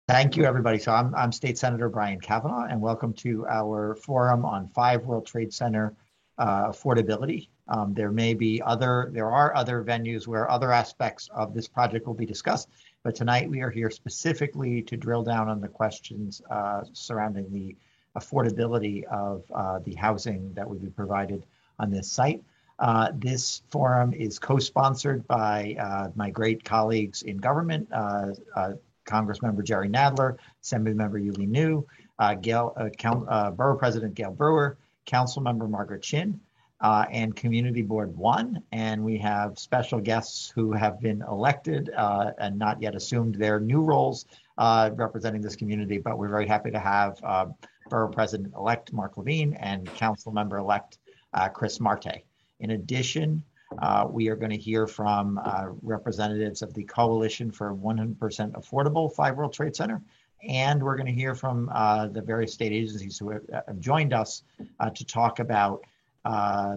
Thank you, everybody. So I'm State Senator Brian Kavanaugh, and welcome to our forum on 5 World Trade Center affordability. There are other venues where other aspects of this project will be discussed, but tonight we are here specifically to drill down on the questions surrounding the affordability of the housing that would be provided on this site. This forum is co-sponsored by my great colleagues in government, Congressmember Jerry Nadler, Assemblymember Yulie New, Borough President Gail Brewer, Councilmember Margaret Chin, and Community Board One. And we have special guests who have been elected and not yet assumed their new roles representing this community, but we're very happy to have Borough President-elect Mark Levine and Councilmember-elect Chris Marte. In addition, we are going to hear from representatives of the Coalition for 100% Affordable 5 World Trade Center, and we're going to hear from the various state agencies who have joined us to talk about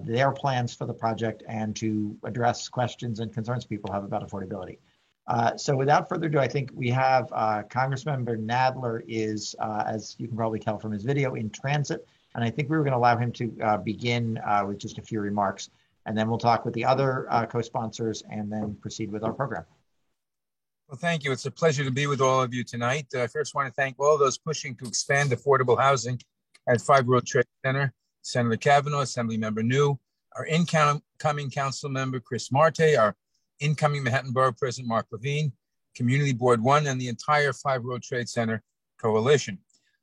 their plans for the project and to address questions and concerns people have about affordability. So without further ado, I think we have Congressmember Nadler is, as you can probably tell from his video, in transit, and I think we were going to allow him to begin with just a few remarks. And then we'll talk with the other co-sponsors and then proceed with our program. Well, thank you. It's a pleasure to be with all of you tonight. I first want to thank all those pushing to expand affordable housing at 5 World Trade Center, Senator Kavanaugh, Assemblymember New, our incoming council member, Chris Marte, our incoming Manhattan Borough President, Mark Levine, Community Board One, and the entire 5 World Trade Center Coalition.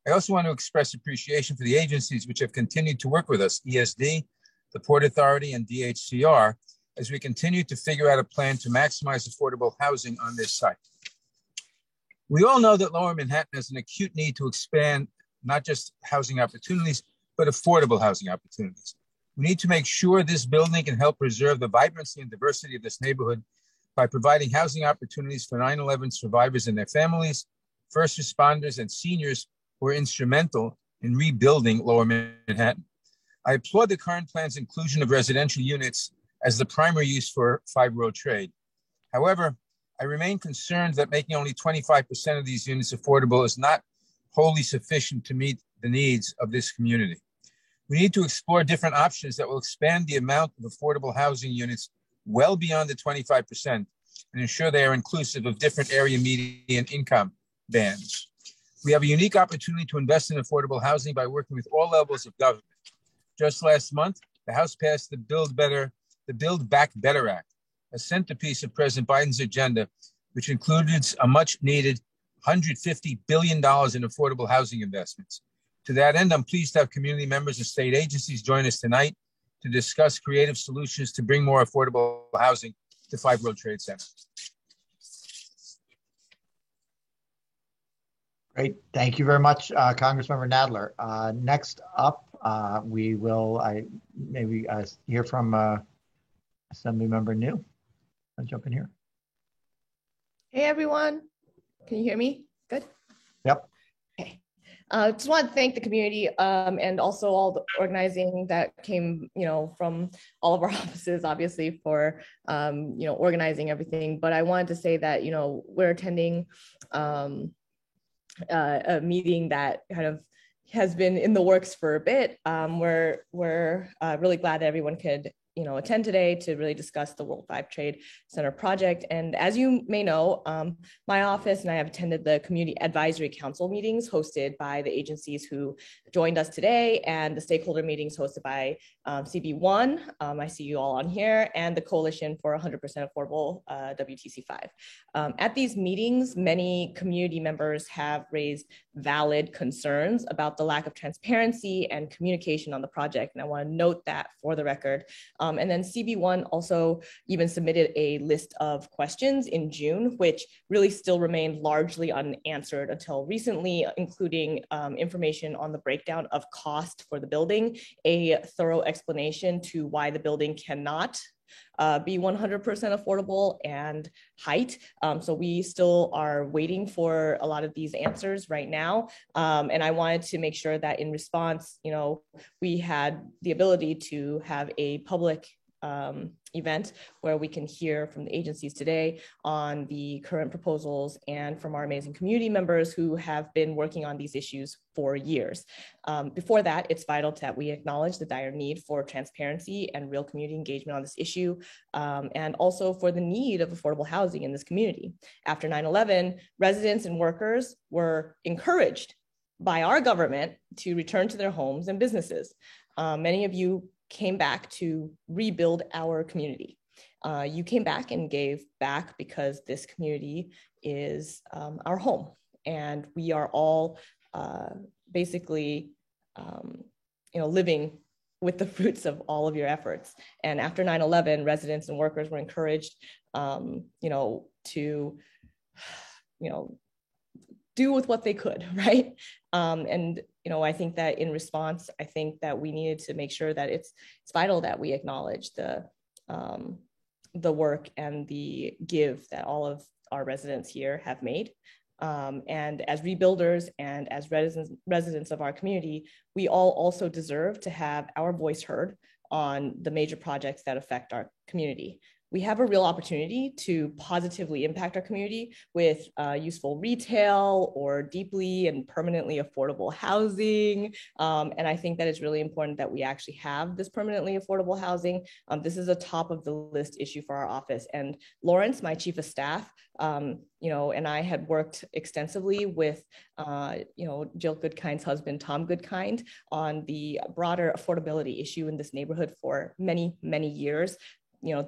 I also want to express appreciation for the agencies which have continued to work with us, ESD, the Port Authority, and DHCR, as we continue to figure out a plan to maximize affordable housing on this site. We all know that Lower Manhattan has an acute need to expand not just housing opportunities, but affordable housing opportunities. We need to make sure this building can help preserve the vibrancy and diversity of this neighborhood by providing housing opportunities for 9/11 survivors and their families, first responders, and seniors who are instrumental in rebuilding Lower Manhattan. I applaud the current plan's inclusion of residential units as the primary use for 5 World Trade. However, I remain concerned that making only 25% of these units affordable is not wholly sufficient to meet the needs of this community. We need to explore different options that will expand the amount of affordable housing units well beyond the 25% and ensure they are inclusive of different area median income bands. We have a unique opportunity to invest in affordable housing by working with all levels of government. Just last month, the House passed the Build Back Better Act, a centerpiece of President Biden's agenda, which included a much-needed $150 billion in affordable housing investments. To that end, I'm pleased to have community members and state agencies join us tonight to discuss creative solutions to bring more affordable housing to 5 World Trade Center. Great. Thank you very much, Congressmember Nadler. Next up, we will hear from Assemblymember New. I'll jump in here. Hey, everyone. Can you hear me? Good? Yep. Okay. Just want to thank the community and also all the organizing that came, from all of our offices, obviously, for, organizing everything. But I wanted to say that, we're attending a meeting that kind of has been in the works for a bit. We're really glad that everyone could attend today to really discuss the World 5 Trade Center project. And as you may know, my office and I have attended the Community Advisory Council meetings hosted by the agencies who joined us today and the stakeholder meetings hosted by CB1, I see you all on here, and the Coalition for 100% Affordable, WTC5. At these meetings, many community members have raised valid concerns about the lack of transparency and communication on the project. And I want to note that for the record. And then CB1 also even submitted a list of questions in June, which really still remained largely unanswered until recently, including information on the breakdown of cost for the building, a thorough explanation to why the building cannot be 100% affordable, and height. So we still are waiting for a lot of these answers right now. And I wanted to make sure that in response, we had the ability to have a public event where we can hear from the agencies today on the current proposals and from our amazing community members who have been working on these issues for years. Before that, it's vital that we acknowledge the dire need for transparency and real community engagement on this issue, and also for the need of affordable housing in this community. After 9/11, residents and workers were encouraged by our government to return to their homes and businesses. Many of you came back to rebuild our community. You came back and gave back because this community is our home, and we are all basically, living with the fruits of all of your efforts. And after 9/11, residents and workers were encouraged, to, do with what they could, right? I think that in response, I think that we needed to make sure that it's vital that we acknowledge the work and the give that all of our residents here have made. And as rebuilders and as residents of our community, we all also deserve to have our voice heard on the major projects that affect our community. We have a real opportunity to positively impact our community with useful retail or deeply and permanently affordable housing. And I think that it's really important that we actually have this permanently affordable housing. This is a top of the list issue for our office. And Lawrence, my chief of staff, and I had worked extensively with, Jill Goodkind's husband, Tom Goodkind, on the broader affordability issue in this neighborhood for many, many years.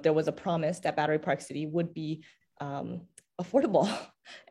There was a promise that Battery Park City would be affordable.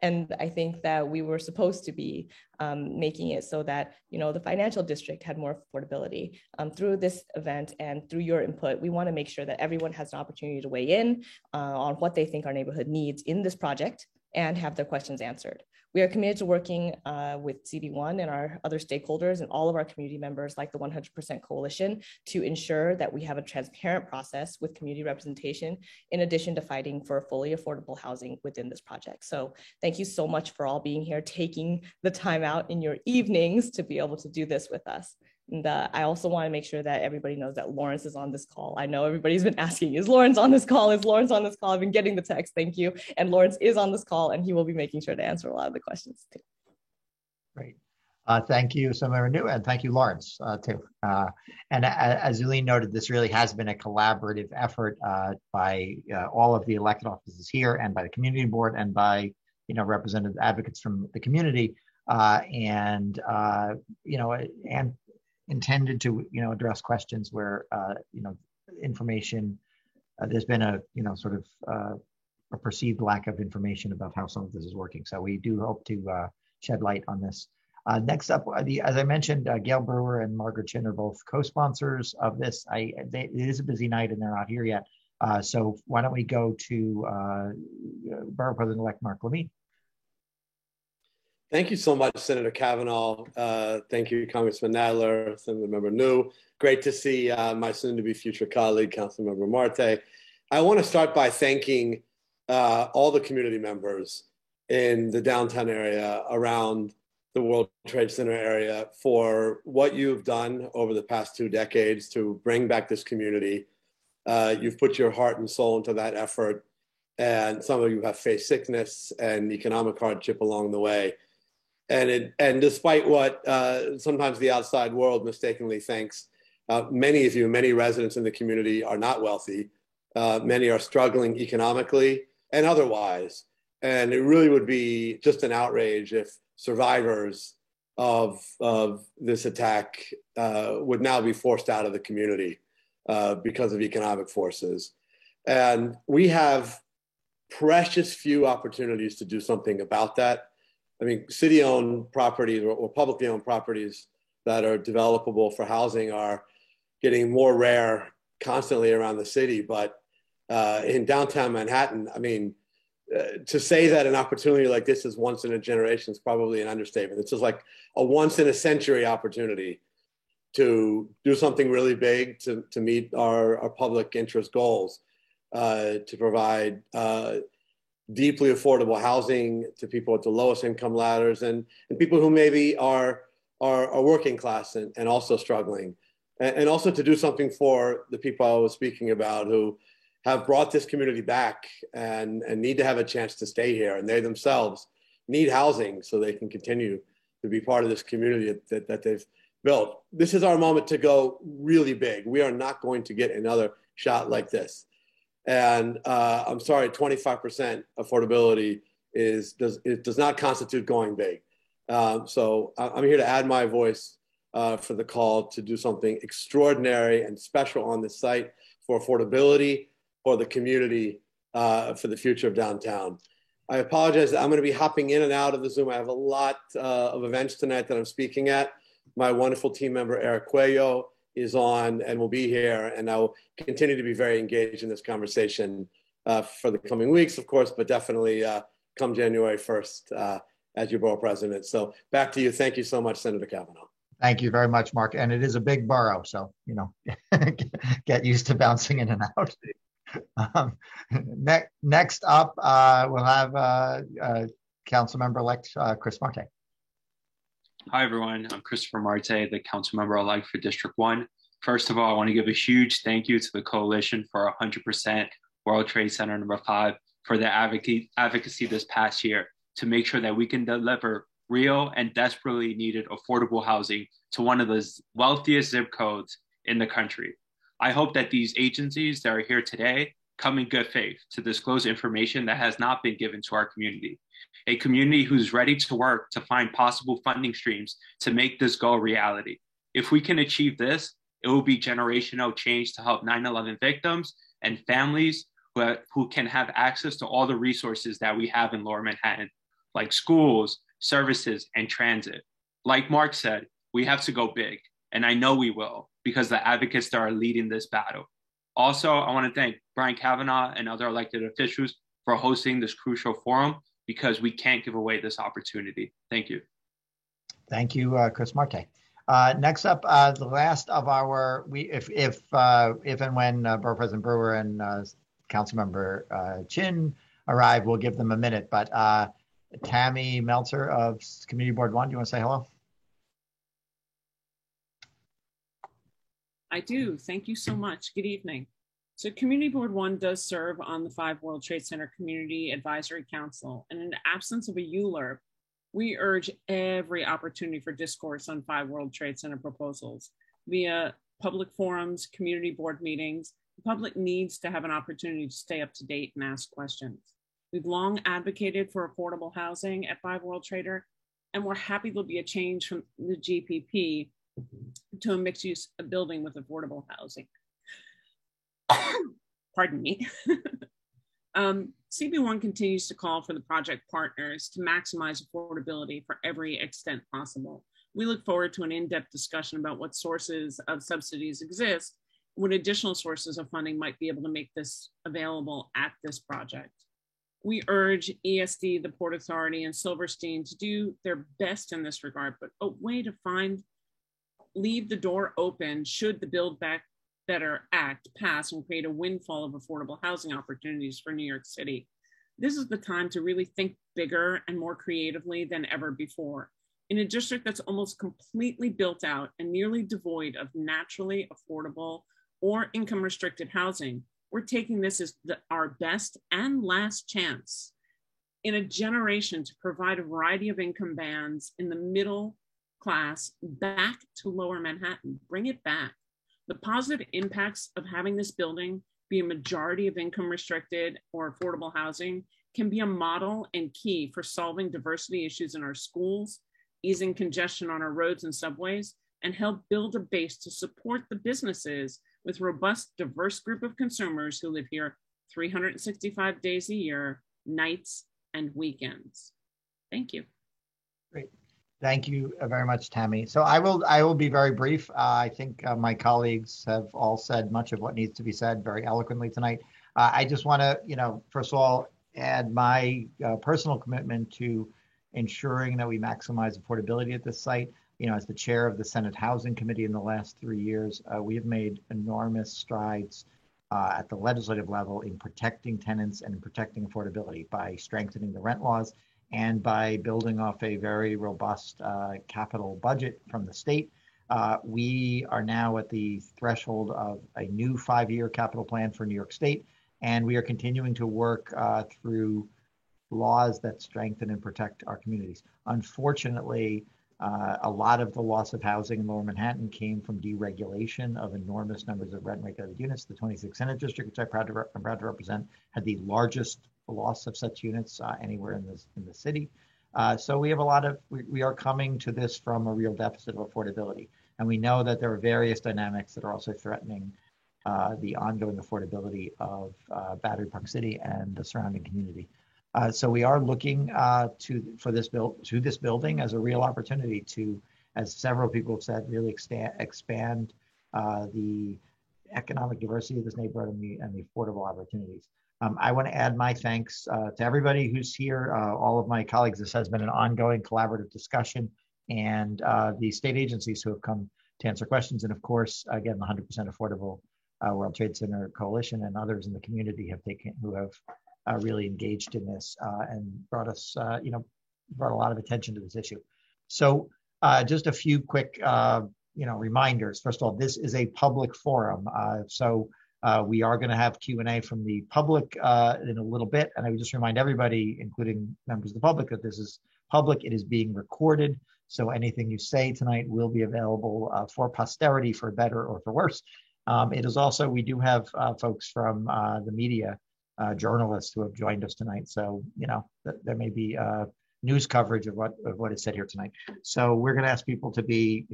And I think that we were supposed to be making it so that, the financial district had more affordability. Through this event and through your input, we want to make sure that everyone has an opportunity to weigh in on what they think our neighborhood needs in this project and have their questions answered. We are committed to working with CB1 and our other stakeholders and all of our community members like the 100% Coalition to ensure that we have a transparent process with community representation, in addition to fighting for fully affordable housing within this project. So thank you so much for all being here, taking the time out in your evenings to be able to do this with us. And I also want to make sure that everybody knows that Lawrence is on this call. I know everybody's been asking, is Lawrence on this call? Is Lawrence on this call? I've been getting the text, thank you. And Lawrence is on this call and he will be making sure to answer a lot of the questions too. Great. Thank you, Assemblymember New, and thank you, Lawrence, too. And as Zulene noted, this really has been a collaborative effort by all of the elected offices here and by the community board and by, representative advocates from the community. And intended to, address questions where, information, there's been a, a perceived lack of information about how some of this is working. So we do hope to shed light on this. Next up, as I mentioned, Gail Brewer and Margaret Chin are both co-sponsors of this. It is a busy night and they're not here yet. So why don't we go to Borough President-elect Mark Lamine. Thank you so much, Senator Kavanaugh. Thank you, Congressman Nadler, Assemblymember New. Great to see my soon-to-be future colleague, Councilmember Marte. I want to start by thanking all the community members in the downtown area around the World Trade Center area for what you've done over the past 2 decades to bring back this community. You've put your heart and soul into that effort, and some of you have faced sickness and economic hardship along the way. And despite what sometimes the outside world mistakenly thinks, many residents in the community are not wealthy. Many are struggling economically and otherwise. And it really would be just an outrage if survivors of this attack would now be forced out of the community because of economic forces. And we have precious few opportunities to do something about that. I mean, city-owned properties or publicly owned properties that are developable for housing are getting more rare constantly around the city. But in downtown Manhattan, I mean, to say that an opportunity like this is once in a generation is probably an understatement. It's just like a once in a century opportunity to do something really big to meet our public interest goals, to provide deeply affordable housing to people at the lowest income ladders and people who maybe are working class and also struggling and also to do something for the people I was speaking about who have brought this community back and need to have a chance to stay here. And they themselves need housing so they can continue to be part of this community that they've built. This is our moment to go really big. We are not going to get another shot like this. And I'm sorry, 25% affordability does not constitute going big. So I'm here to add my voice for the call to do something extraordinary and special on this site for affordability, for the community, for the future of downtown. I apologize. I'm going to be hopping in and out of the Zoom. I have a lot of events tonight that I'm speaking at. My wonderful team member, Eric Cuello, is on and will be here. And I will continue to be very engaged in this conversation for the coming weeks, of course, but definitely come January 1st as your borough president. So back to you. Thank you so much, Senator Kavanaugh. Thank you very much, Mark. And it is a big borough, so, you know, get used to bouncing in and out. Next up, we'll have Councilmember-elect Chris Marte. Hi, everyone. I'm Christopher Marte, the council member-elect for District 1. First of all, I want to give a huge thank you to the Coalition for 100% World Trade Center number 5 for their advocacy this past year to make sure that we can deliver real and desperately needed affordable housing to one of the wealthiest zip codes in the country. I hope that these agencies that are here today come in good faith to disclose information that has not been given to our community, a community who's ready to work to find possible funding streams to make this goal a reality. If we can achieve this, it will be generational change to help 9/11 victims and families who can have access to all the resources that we have in Lower Manhattan, like schools, services, and transit. Like Mark said, we have to go big, and I know we will, because the advocates that are leading this battle. Also, I want to thank Brian Kavanaugh and other elected officials for hosting this crucial forum, because we can't give away this opportunity. Thank you. Thank you, Chris Marte. Next up, the last of our, if and when Borough President Brewer and Councilmember Chin arrive, we'll give them a minute. But Tammy Meltzer of Community Board 1, do you want to say hello? I do. Thank you so much. Good evening. So Community Board 1 does serve on the 5 World Trade Center Community Advisory Council. And in the absence of a ULURP, we urge every opportunity for discourse on 5 World Trade Center proposals via public forums, community board meetings. The public needs to have an opportunity to stay up to date and ask questions. We've long advocated for affordable housing at 5 World Trader, and we're happy there'll be a change from the GPP to a mixed-use building with affordable housing. Pardon me. CB1 continues to call for the project partners to maximize affordability for every extent possible. We look forward to an in-depth discussion about what sources of subsidies exist, what additional sources of funding might be able to make this available at this project. We urge ESD, the Port Authority, and Silverstein to do their best in this regard, but a way to leave the door open should the Build Back Better Act pass and create a windfall of affordable housing opportunities for New York City. This is the time to really think bigger and more creatively than ever before. In a district that's almost completely built out and nearly devoid of naturally affordable or income restricted housing, we're taking this as our best and last chance in a generation to provide a variety of income bands in the middle class back to Lower Manhattan. Bring it back. The positive impacts of having this building be a majority of income restricted or affordable housing can be a model and key for solving diversity issues in our schools, easing congestion on our roads and subways, and help build a base to support the businesses with robust, diverse group of consumers who live here 365 days a year, nights and weekends. Thank you. Great. Thank you very much, Tammy. So I will be very brief. I think my colleagues have all said much of what needs to be said very eloquently tonight. I just want to, first of all, add my personal commitment to ensuring that we maximize affordability at this site. As the chair of the Senate Housing Committee in the last 3 years, we have made enormous strides at the legislative level in protecting tenants and protecting affordability by strengthening the rent laws and by building off a very robust capital budget from the state. We are now at the threshold of a new 5-year capital plan for New York State, and we are continuing to work through laws that strengthen and protect our communities. Unfortunately, a lot of the loss of housing in Lower Manhattan came from deregulation of enormous numbers of rent-regulated units. The 26th Senate District, which I'm proud to represent, had the largest loss of such units anywhere in the city. So we have we are coming to this from a real deficit of affordability. And we know that there are various dynamics that are also threatening the ongoing affordability of Battery Park City and the surrounding community. So we are looking to this building as a real opportunity to, as several people have said, really expand the economic diversity of this neighborhood and the affordable opportunities. I want to add my thanks to everybody who's here, all of my colleagues. This has been an ongoing collaborative discussion, and the state agencies who have come to answer questions, and of course, again, the 100% Affordable World Trade Center Coalition and others in the community who have really engaged in this and brought us, brought a lot of attention to this issue. So just a few quick, reminders. First of all, this is a public forum. So we are going to have Q&A from the public in a little bit. And I would just remind everybody, including members of the public, that this is public. It is being recorded. So anything you say tonight will be available for posterity, for better or for worse. It is also, we do have folks from the media, journalists who have joined us tonight. So, there may be news coverage of what is said here tonight. So we're going to ask people to be,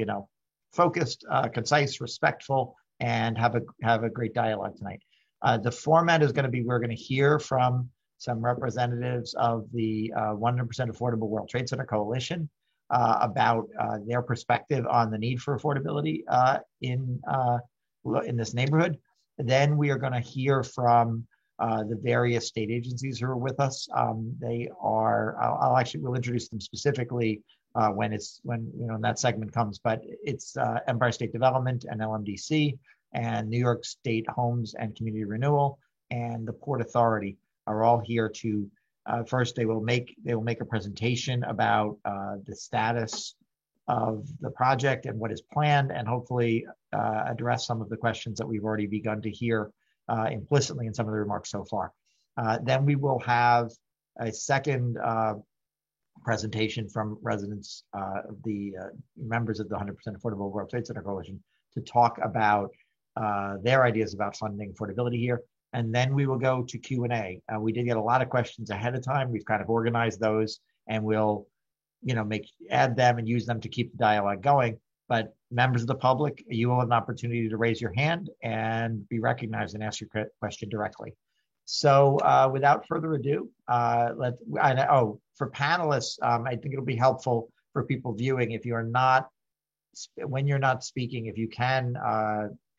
focused, concise, respectful, and have a great dialogue tonight. The format is going to be, we're going to hear from some representatives of the 100% Affordable World Trade Center Coalition about their perspective on the need for affordability in this neighborhood. Then we are going to hear from the various state agencies who are with us. We'll introduce them specifically when that segment comes, but it's Empire State Development and LMDC and New York State Homes and Community Renewal and the Port Authority are all here to, first they will make a presentation about the status of the project and what is planned, and hopefully address some of the questions that we've already begun to hear implicitly in some of the remarks so far. Then we will have a second presentation from residents, the members of the 100% Affordable World Trade Center Coalition, to talk about their ideas about funding affordability here. And then we will go to Q&A. We did get a lot of questions ahead of time. We've kind of organized those, and we'll add them and use them to keep the dialogue going. But members of the public, you will have an opportunity to raise your hand and be recognized and ask your question directly. So without further ado, for panelists, I think it'll be helpful for people viewing, when you're not speaking, if you can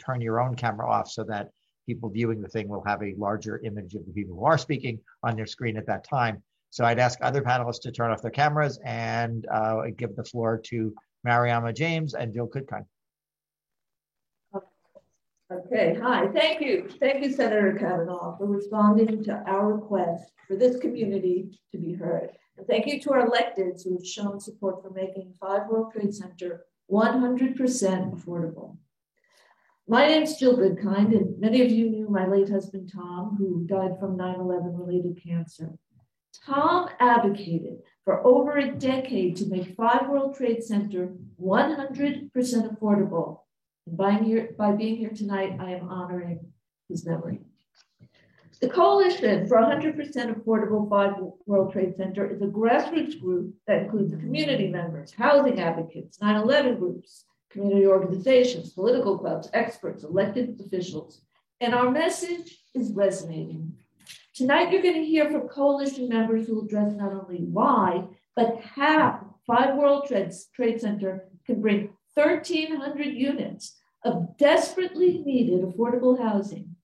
turn your own camera off so that people viewing the thing will have a larger image of the people who are speaking on their screen at that time. So I'd ask other panelists to turn off their cameras and give the floor to Mariama James and Jill Kutkind. Okay, hi, thank you. Thank you, Senator Kavanaugh, for responding to our request for this community to be heard. And thank you to our electeds who have shown support for making 5 World Trade Center 100% affordable. My name's Jill Goodkind, and many of you knew my late husband, Tom, who died from 9/11 related cancer. Tom advocated for over a decade to make 5 World Trade Center 100% affordable. And by being here tonight, I am honoring his memory. The Coalition for 100% Affordable 5 World Trade Center is a grassroots group that includes community members, housing advocates, 9/11 groups, community organizations, political clubs, experts, elected officials. And our message is resonating. Tonight, you're going to hear from Coalition members who will address not only why, but how 5 World Trade Center can bring 1,300 units of desperately needed affordable housing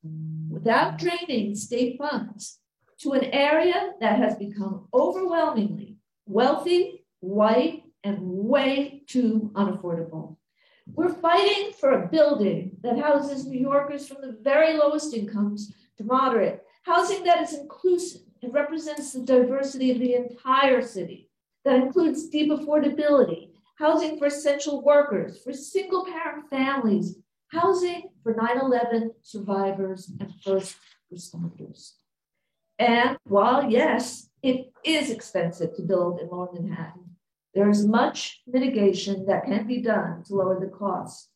without draining state funds to an area that has become overwhelmingly wealthy, white, and way too unaffordable. We're fighting for a building that houses New Yorkers from the very lowest incomes to moderate, housing that is inclusive and represents the diversity of the entire city, that includes deep affordability, housing for essential workers, for single parent families, housing for 9/11 survivors and first responders. And while, yes, it is expensive to build in Lower Manhattan, there is much mitigation that can be done to lower the costs.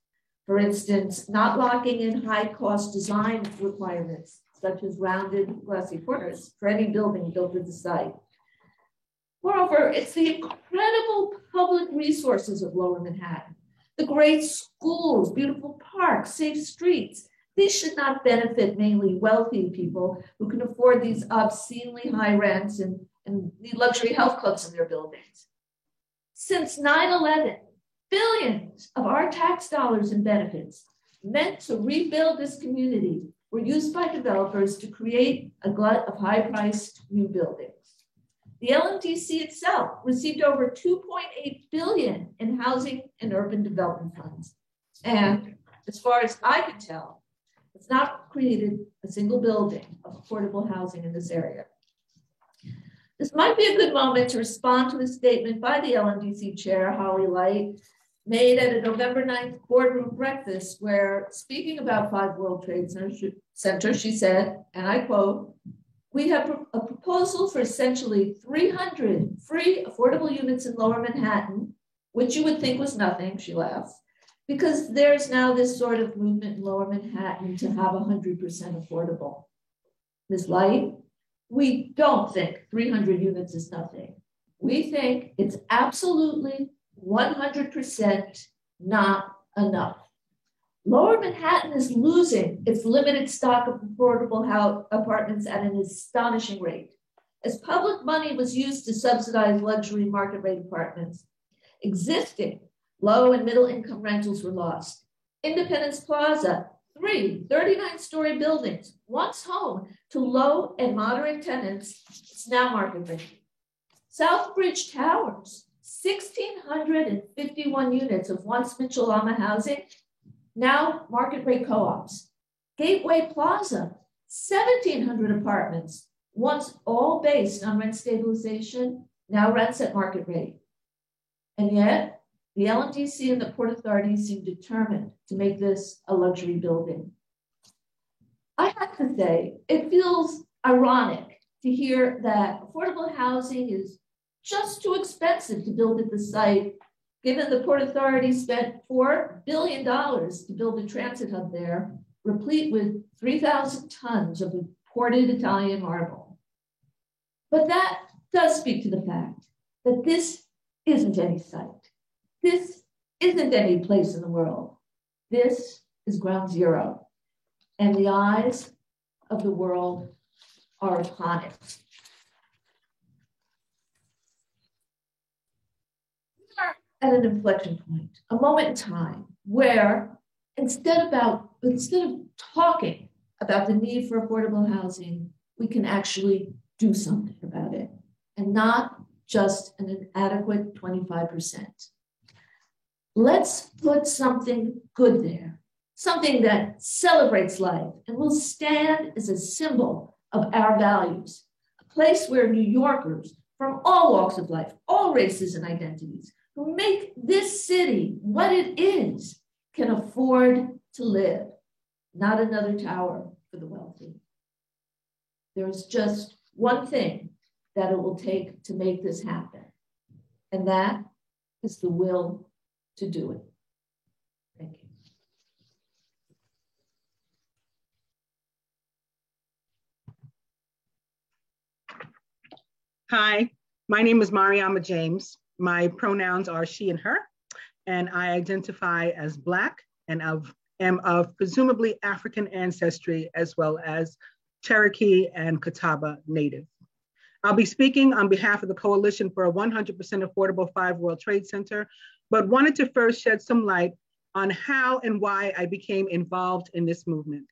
For instance, not locking in high-cost design requirements, such as rounded glassy corners for any building built at the site. Moreover, it's the incredible public resources of Lower Manhattan, the great schools, beautiful parks, safe streets. These should not benefit mainly wealthy people who can afford these obscenely high rents and need luxury health clubs in their buildings. Since 9/11, billions of our tax dollars and benefits meant to rebuild this community were used by developers to create a glut of high-priced new buildings. The LMDC itself received over $2.8 billion in housing and urban development funds. And as far as I can tell, it's not created a single building of affordable housing in this area. This might be a good moment to respond to a statement by the LMDC chair, Holly Light, made at a November 9th boardroom breakfast where, speaking about 5 World Trade Center, she said, and I quote, "We have a proposal for essentially 300 free affordable units in Lower Manhattan," which you would think was nothing, she laughs, because there's now this sort of movement in Lower Manhattan to have 100% affordable. Ms. Light, we don't think 300 units is nothing. We think it's absolutely 100% not enough. Lower Manhattan is losing its limited stock of affordable apartments at an astonishing rate. As public money was used to subsidize luxury market rate apartments, existing low and middle income rentals were lost. Independence Plaza, 3 39-story buildings, once home to low and moderate tenants, it's now market rate. Southbridge Towers, 1,651 units of once Mitchell-Lama housing, now market rate co-ops. Gateway Plaza, 1,700 apartments, once all based on rent stabilization, now rents at market rate. And yet, the LMDC and the Port Authority seem determined to make this a luxury building. I have to say, it feels ironic to hear that affordable housing is just too expensive to build at the site, given the Port Authority spent $4 billion to build a transit hub there, replete with 3,000 tons of imported Italian marble. But that does speak to the fact that this isn't any site. This isn't any place in the world. This is ground zero. And the eyes of the world are upon it. We are at an inflection point, a moment in time where instead of talking about the need for affordable housing, we can actually do something about it, and not just an inadequate 25%. Let's put something good there, something that celebrates life and will stand as a symbol of our values, a place where New Yorkers from all walks of life, all races and identities, who make this city what it is, can afford to live, not another tower for the wealthy. There's just one thing that it will take to make this happen, and that is the will to do it. Thank you. Hi, my name is Mariama James. My pronouns are she and her, and I identify as Black and am of presumably African ancestry, as well as Cherokee and Catawba Native. I'll be speaking on behalf of the Coalition for a 100% Affordable 5 World Trade Center, but wanted to first shed some light on how and why I became involved in this movement.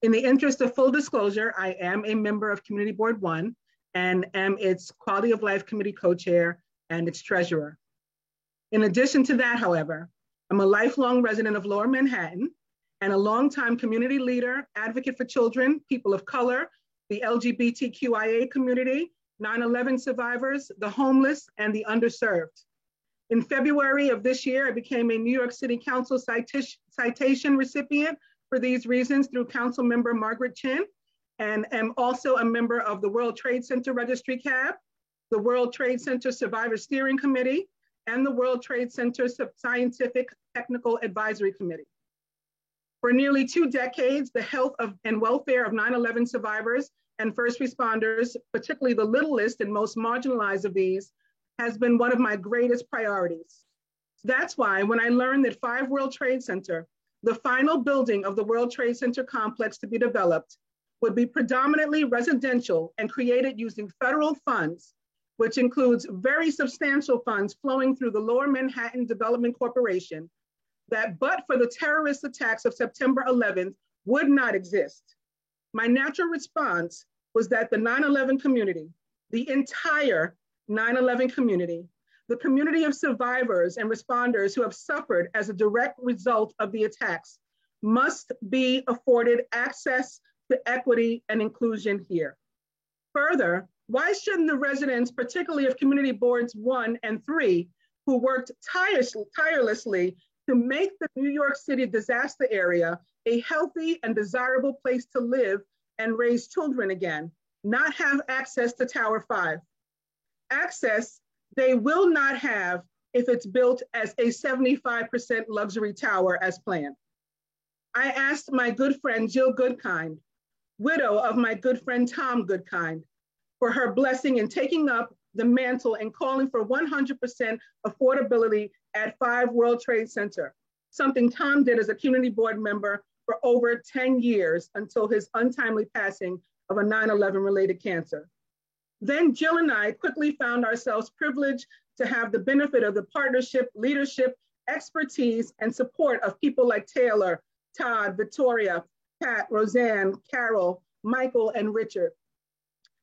In the interest of full disclosure, I am a member of Community Board 1 and am its Quality of Life Committee co-chair and its treasurer. In addition to that, however, I'm a lifelong resident of Lower Manhattan and a longtime community leader, advocate for children, people of color, the LGBTQIA community, 9/11 survivors, the homeless, and the underserved. In February of this year, I became a New York City Council citation recipient for these reasons through Council Member Margaret Chin, and am also a member of the World Trade Center Registry CAB, the World Trade Center Survivor Steering Committee, and the World Trade Center Scientific Technical Advisory Committee. For nearly 2 decades, the health and welfare of 9/11 survivors and first responders, particularly the littlest and most marginalized of these, has been one of my greatest priorities. That's why when I learned that 5 World Trade Center, the final building of the World Trade Center complex to be developed, would be predominantly residential and created using federal funds, which includes very substantial funds flowing through the Lower Manhattan Development Corporation, that but for the terrorist attacks of September 11th would not exist. My natural response was that the 9/11 community, the entire 9/11 community, the community of survivors and responders who have suffered as a direct result of the attacks, must be afforded access to equity and inclusion here. Further, why shouldn't the residents, particularly of Community Boards 1 and 3, who worked tirelessly to make the New York City disaster area a healthy and desirable place to live and raise children again, not have access to Tower 5? Access they will not have if it's built as a 75% luxury tower as planned. I asked my good friend Jill Goodkind, widow of my good friend Tom Goodkind, for her blessing in taking up the mantle and calling for 100% affordability at 5 World Trade Center, something Tom did as a community board member for over 10 years until his untimely passing of a 9/11 related cancer. Then Jill and I quickly found ourselves privileged to have the benefit of the partnership, leadership, expertise, and support of people like Taylor, Todd, Victoria, Pat, Roseanne, Carol, Michael, and Richard.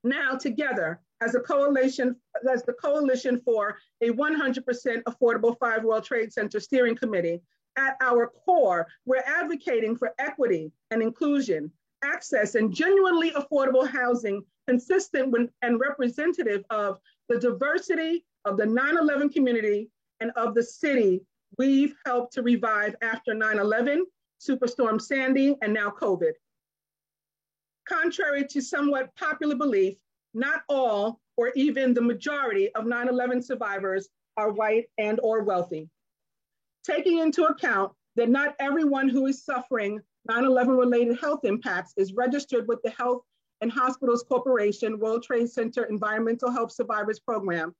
Now together, as the Coalition for a 100% Affordable 5 World Trade Center Steering Committee, at our core, we're advocating for equity and inclusion, access, and genuinely affordable housing consistent with and representative of the diversity of the 9/11 community and of the city we've helped to revive after 9/11, Superstorm Sandy, and now COVID. Contrary to somewhat popular belief, not all or even the majority of 9/11 survivors are white and or wealthy. Taking into account that not everyone who is suffering 9/11 related health impacts is registered with the Health and Hospitals Corporation World Trade Center Environmental Health Survivors Program,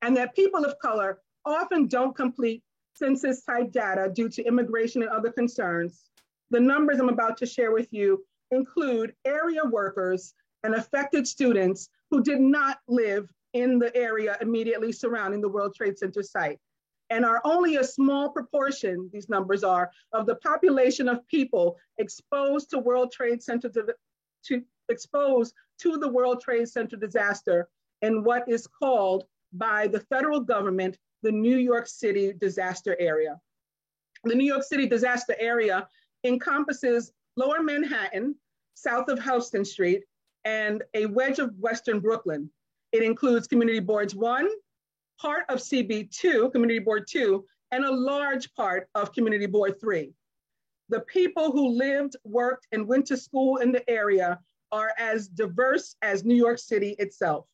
and that people of color often don't complete census type data due to immigration and other concerns, the numbers I'm about to share with you include area workers and affected students who did not live in the area immediately surrounding the World Trade Center site, and are only a small proportion, these numbers are, of the population of people exposed to World Trade Center exposed to the World Trade Center disaster in what is called by the federal government the New York City disaster area. The New York City disaster area encompasses Lower Manhattan, south of Houston Street, and a wedge of Western Brooklyn. It includes Community Boards 1, part of CB2, Community Board 2, and a large part of Community Board 3. The people who lived, worked, and went to school in the area are as diverse as New York City itself.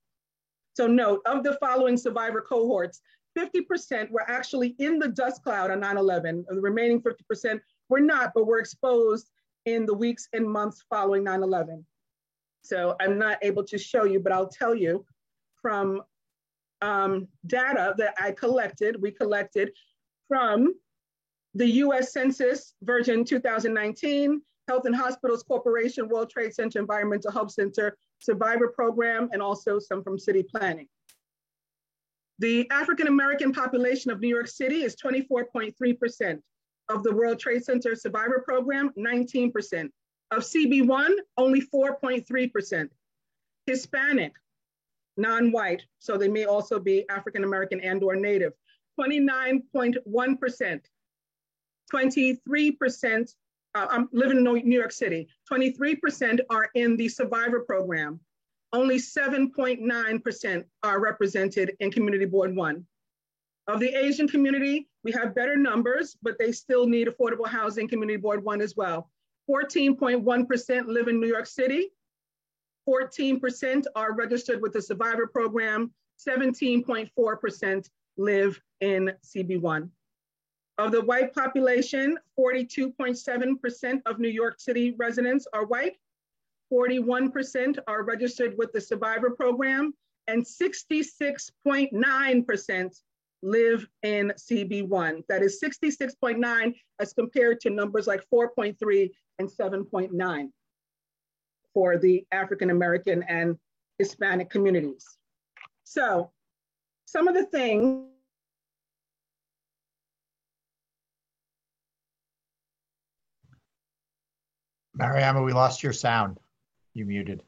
So note, of the following survivor cohorts, 50% were actually in the dust cloud on 9/11. The remaining 50% were not, but were exposed in the weeks and months following 9/11. So I'm not able to show you, but I'll tell you from data that we collected from the US Census version 2019, Health and Hospitals Corporation, World Trade Center Environmental Health Center Survivor Program, and also some from city planning. The African-American population of New York City is 24.3%. Of the World Trade Center Survivor Program, 19%. Of CB1, only 4.3%. Hispanic, non-white, so they may also be African-American and or Native, 29.1%. 23%, I'm living in New York City, 23% are in the Survivor Program. Only 7.9% are represented in Community Board 1. Of the Asian community, we have better numbers, but they still need Affordable Housing Community Board 1 as well. 14.1% live in New York City. 14% are registered with the Survivor Program. 17.4% live in CB1. Of the white population, 42.7% of New York City residents are white. 41% are registered with the Survivor Program, and 66.9% live in CB1. That is 66.9 as compared to numbers like 4.3 and 7.9 for the African American and Hispanic communities. So some of the things Mariama, we lost your sound. You muted.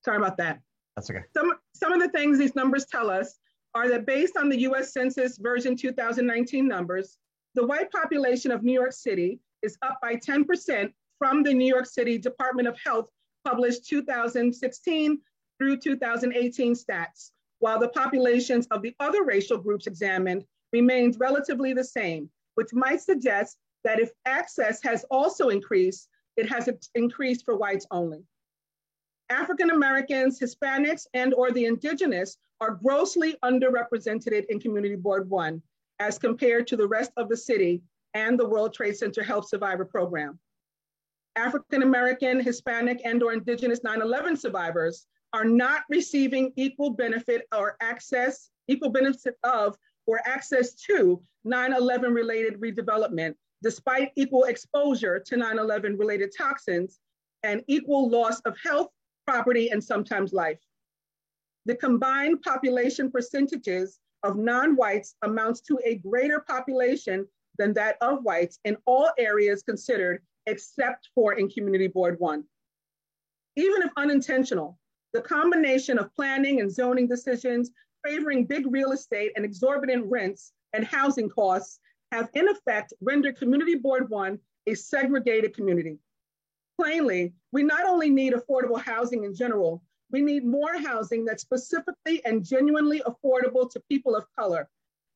Sorry about that. That's okay. Some of the things these numbers tell us are that based on the US Census version 2019 numbers, the white population of New York City is up by 10% from the New York City Department of Health published 2016 through 2018 stats, while the populations of the other racial groups examined remains relatively the same, which might suggest that if access has also increased, it has increased for whites only. African Americans, Hispanics, and or the indigenous are grossly underrepresented in Community Board 1 as compared to the rest of the city and the World Trade Center Health Survivor Program. African American, Hispanic, and or indigenous 9/11 survivors are not receiving equal benefit or access, equal benefit of or access to 9/11 related redevelopment, despite equal exposure to 9/11 related toxins and equal loss of health, property, and sometimes life. The combined population percentages of non-whites amounts to a greater population than that of whites in all areas considered except for in Community Board 1. Even if unintentional, the combination of planning and zoning decisions favoring big real estate and exorbitant rents and housing costs have in effect rendered Community Board 1 a segregated community. Plainly, we not only need affordable housing in general, we need more housing that's specifically and genuinely affordable to people of color,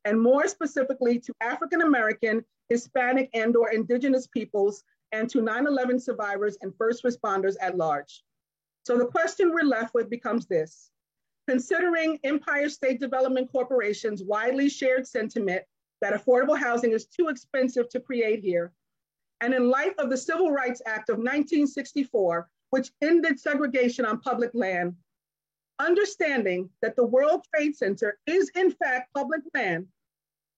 and more specifically to African American, Hispanic, and or indigenous peoples, and to 9/11 survivors and first responders at large. So the question we're left with becomes this: considering Empire State Development Corporation's widely shared sentiment that affordable housing is too expensive to create here, and in light of the Civil Rights Act of 1964, which ended segregation on public land, understanding that the World Trade Center is in fact public land,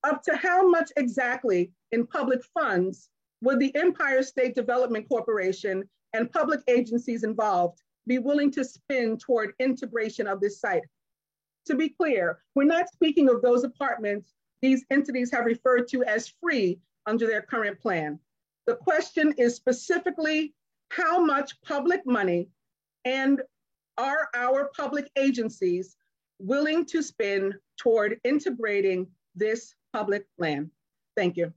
up to how much exactly in public funds would the Empire State Development Corporation and public agencies involved be willing to spend toward integration of this site? To be clear, we're not speaking of those apartments these entities have referred to as free under their current plan. The question is specifically how much public money and are our public agencies willing to spend toward integrating this public land? Thank you.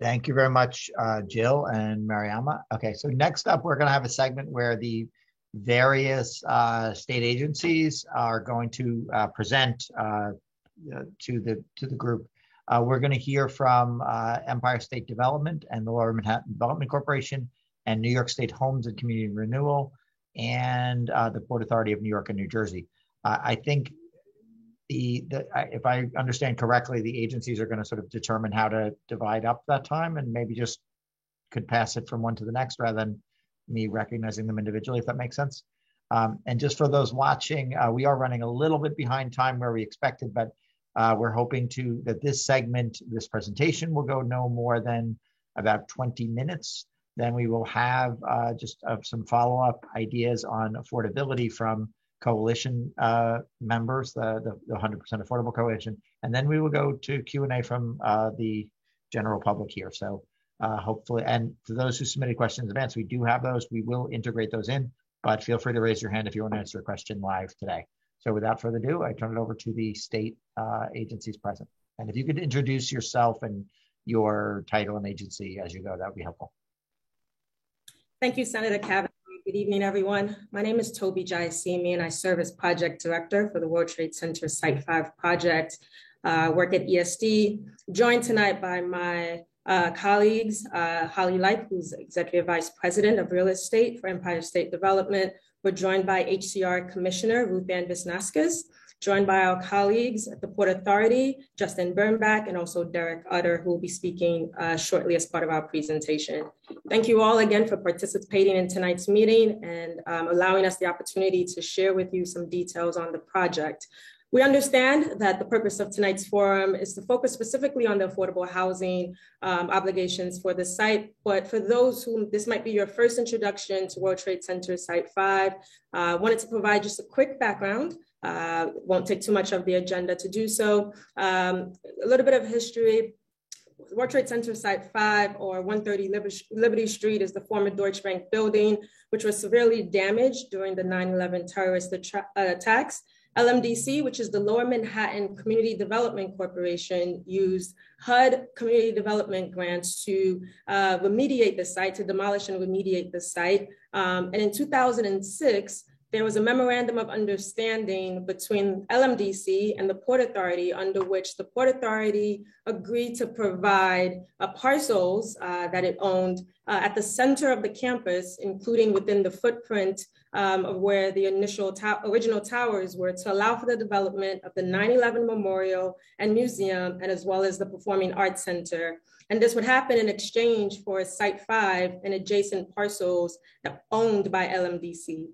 Thank you very much, Jill and Mariama. Okay, so next up, we're going to have a segment where the various state agencies are going to present to the group. We're going to hear from Empire State Development and the Lower Manhattan Development Corporation and New York State Homes and Community Renewal and the Port Authority of New York and New Jersey. I think if I understand correctly, the agencies are going to sort of determine how to divide up that time and maybe just could pass it from one to the next rather than me recognizing them individually, if that makes sense. And just for those watching, we are running a little bit behind time where we expected, but we're hoping that this segment, this presentation will go no more than about 20 minutes. Then we will have just some follow-up ideas on affordability from coalition members, the 100% Affordable Coalition. And then we will go to Q&A from the general public here. So hopefully, and for those who submitted questions in advance, we do have those. We will integrate those in, but feel free to raise your hand if you want to answer a question live today. So without further ado, I turn it over to the state agencies present. And if you could introduce yourself and your title and agency as you go, that would be helpful. Thank you, Senator Kavanaugh. On Good evening, everyone. My name is Toby Jayasimi, and I serve as project director for the World Trade Center Site 5 project. Work at ESD. Joined tonight by my colleagues, Holly Leip, who's Executive Vice President of Real Estate for Empire State Development. We're joined by HCR Commissioner Ruth Ann Visnauskas, joined by our colleagues at the Port Authority, Justin Birnbach, and also Derek Utter, who will be speaking shortly as part of our presentation. Thank you all again for participating in tonight's meeting and allowing us the opportunity to share with you some details on the project. We understand that the purpose of tonight's forum is to focus specifically on the affordable housing obligations for the site, but for those who this might be your first introduction to World Trade Center Site 5, wanted to provide just a quick background. Won't take too much of the agenda to do so. A little bit of history. World Trade Center Site 5, or 130 Liberty Street, is the former Deutsche Bank building, which was severely damaged during the 9/11 terrorist attacks. LMDC, which is the Lower Manhattan Community Development Corporation, used HUD community development grants to remediate the site, to demolish and remediate the site. And in 2006, there was a memorandum of understanding between LMDC and the Port Authority, under which the Port Authority agreed to provide parcels that it owned at the center of the campus, including within the footprint of where the original towers were, to allow for the development of the 9/11 Memorial and Museum, and as well as the Performing Arts Center. And this would happen in exchange for Site 5 and adjacent parcels owned by LMDC.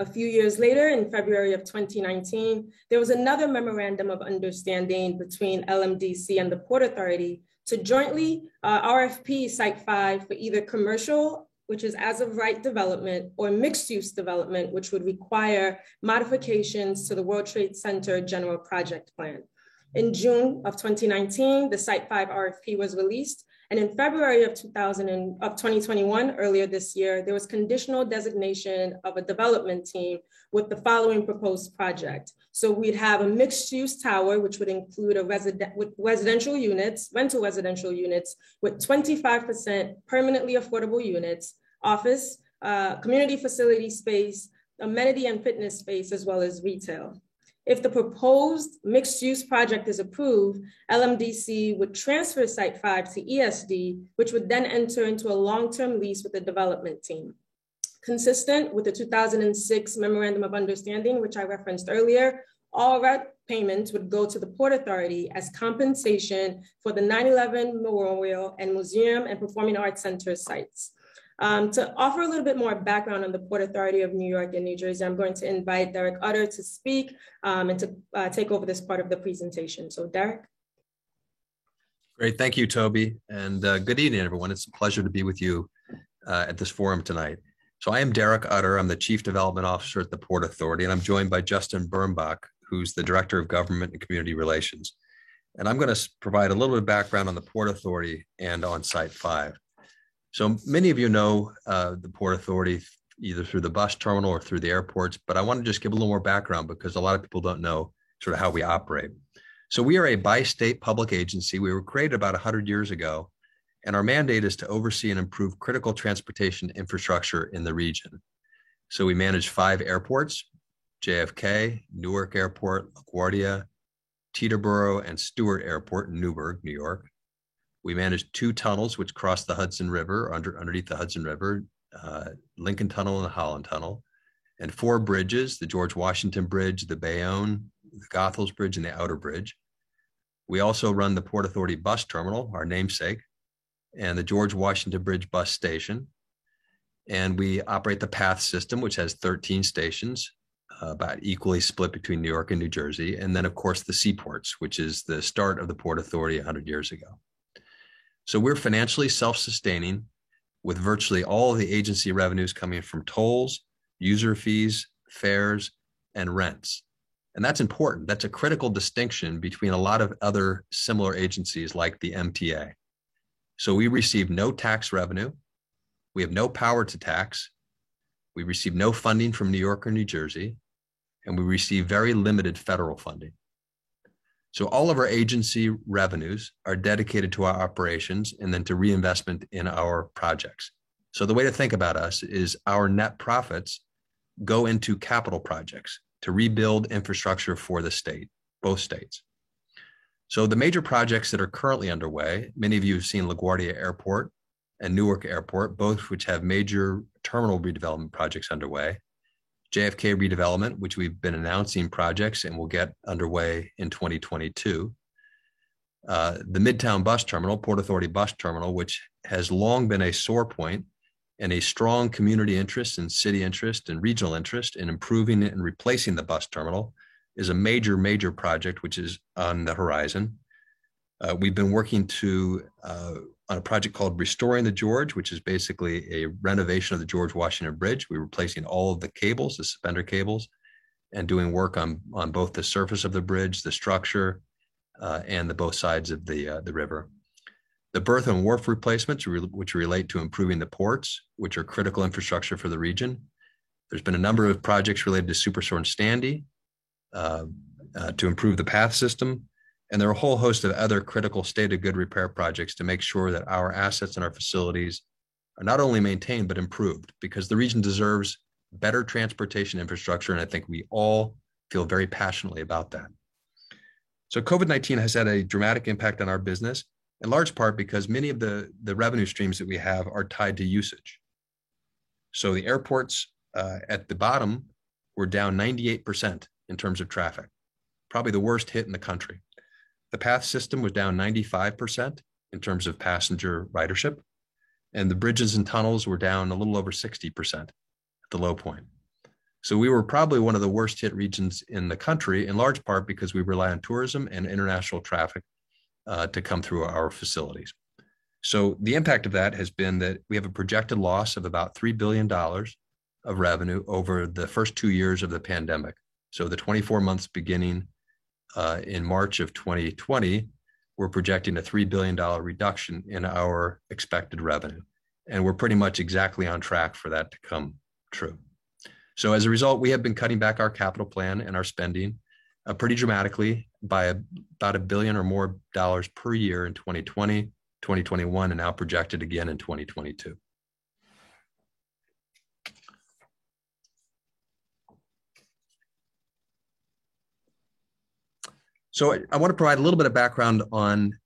A few years later, in February of 2019, there was another memorandum of understanding between LMDC and the Port Authority to jointly RFP Site 5 for either commercial, which is as of right development, or mixed use development, which would require modifications to the World Trade Center General Project Plan. In June of 2019, the Site 5 RFP was released. And in February of 2021, earlier this year, there was conditional designation of a development team with the following proposed project. So we'd have a mixed use tower, which would include residential units, rental residential units, with 25% permanently affordable units, office, community facility space, amenity and fitness space, as well as retail. If the proposed mixed-use project is approved, LMDC would transfer Site 5 to ESD, which would then enter into a long-term lease with the development team. Consistent with the 2006 Memorandum of Understanding, which I referenced earlier, all rent payments would go to the Port Authority as compensation for the 9/11 Memorial and Museum and Performing Arts Center sites. To offer a little bit more background on the Port Authority of New York and New Jersey, I'm going to invite Derek Utter to speak and to take over this part of the presentation. So Derek. Great, thank you, Toby. And good evening, everyone. It's a pleasure to be with you at this forum tonight. So I am Derek Utter. I'm the Chief Development Officer at the Port Authority, and I'm joined by Justin Birnbach, who's the Director of Government and Community Relations. And I'm going to provide a little bit of background on the Port Authority and on Site 5. So many of you know the Port Authority either through the bus terminal or through the airports, but I want to just give a little more background because a lot of people don't know sort of how we operate. So we are a bi-state public agency. We were created about 100 years ago, and our mandate is to oversee and improve critical transportation infrastructure in the region. So we manage 5 airports: JFK, Newark Airport, LaGuardia, Teterboro, and Stewart Airport in Newburgh, New York. We manage 2 tunnels which cross the Hudson River, underneath the Hudson River, Lincoln Tunnel and the Holland Tunnel, and 4 bridges: the George Washington Bridge, the Bayonne, the Goethals Bridge, and the Outer Bridge. We also run the Port Authority Bus Terminal, our namesake, and the George Washington Bridge Bus Station. And we operate the PATH system, which has 13 stations, about equally split between New York and New Jersey. And then, of course, the seaports, which is the start of the Port Authority 100 years ago. So we're financially self-sustaining, with virtually all of the agency revenues coming from tolls, user fees, fares, and rents. And that's important. That's a critical distinction between a lot of other similar agencies like the MTA. So we receive no tax revenue. We have no power to tax. We receive no funding from New York or New Jersey, and we receive very limited federal funding. So all of our agency revenues are dedicated to our operations and then to reinvestment in our projects. So the way to think about us is our net profits go into capital projects to rebuild infrastructure for the state, both states. So the major projects that are currently underway, many of you have seen LaGuardia Airport and Newark Airport, both which have major terminal redevelopment projects underway. JFK redevelopment, which we've been announcing projects and will get underway in 2022. The Midtown Bus Terminal, Port Authority Bus Terminal, which has long been a sore point and a strong community interest and city interest and regional interest in improving and replacing the bus terminal, is a major, major project which is on the horizon. We've been working on a project called Restoring the George, which is basically a renovation of the George Washington Bridge. We're replacing all of the cables, the suspender cables, and doing work on both the surface of the bridge, the structure, and the both sides of the river. The berth and wharf replacements, which relate to improving the ports, which are critical infrastructure for the region. There's been a number of projects related to Superstorm Sandy to improve the path system. And there are a whole host of other critical state of good repair projects to make sure that our assets and our facilities are not only maintained, but improved, because the region deserves better transportation infrastructure. And I think we all feel very passionately about that. So COVID-19 has had a dramatic impact on our business, in large part because many of the revenue streams that we have are tied to usage. So the airports at the bottom were down 98% in terms of traffic, probably the worst hit in the country. The path system was down 95% in terms of passenger ridership, and the bridges and tunnels were down a little over 60% at the low point. So we were probably one of the worst hit regions in the country, in large part because we rely on tourism and international traffic to come through our facilities. So the impact of that has been that we have a projected loss of about $3 billion of revenue over the first 2 years of the pandemic. So the 24 months beginning in March of 2020, we're projecting a $3 billion reduction in our expected revenue. And we're pretty much exactly on track for that to come true. So as a result, we have been cutting back our capital plan and our spending pretty dramatically by about $1 billion or more dollars per year in 2020, 2021, and now projected again in 2022. So I want to provide a little bit of background on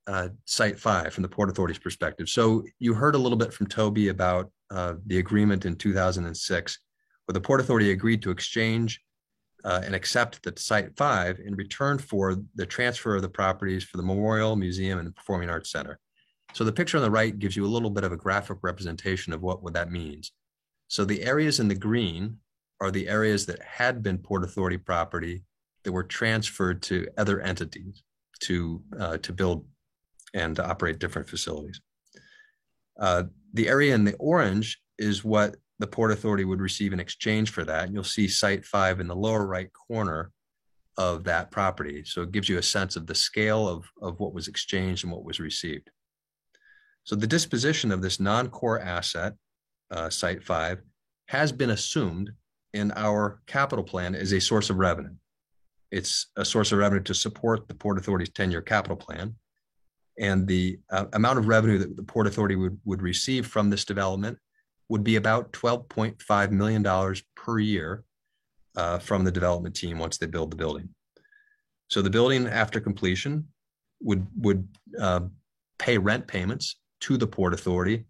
Site 5 from the Port Authority's perspective. So you heard a little bit from Toby about the agreement in 2006, where the Port Authority agreed to exchange and accept that Site 5 in return for the transfer of the properties for the Memorial, Museum, and Performing Arts Center. So the picture on the right gives you a little bit of a graphic representation of what that means. So the areas in the green are the areas that had been Port Authority property that were transferred to other entities to build and to operate different facilities. The area in the orange is what the Port Authority would receive in exchange for that. And you'll see Site 5 in the lower right corner of that property. So it gives you a sense of the scale of what was exchanged and what was received. So the disposition of this non-core asset, Site 5, has been assumed in our capital plan as a source of revenue. It's a source of revenue to support the Port Authority's 10-year capital plan. And the amount of revenue that the Port Authority would receive from this development would be about $12.5 million per year from the development team once they build the building. So the building after completion would pay rent payments to the Port Authority,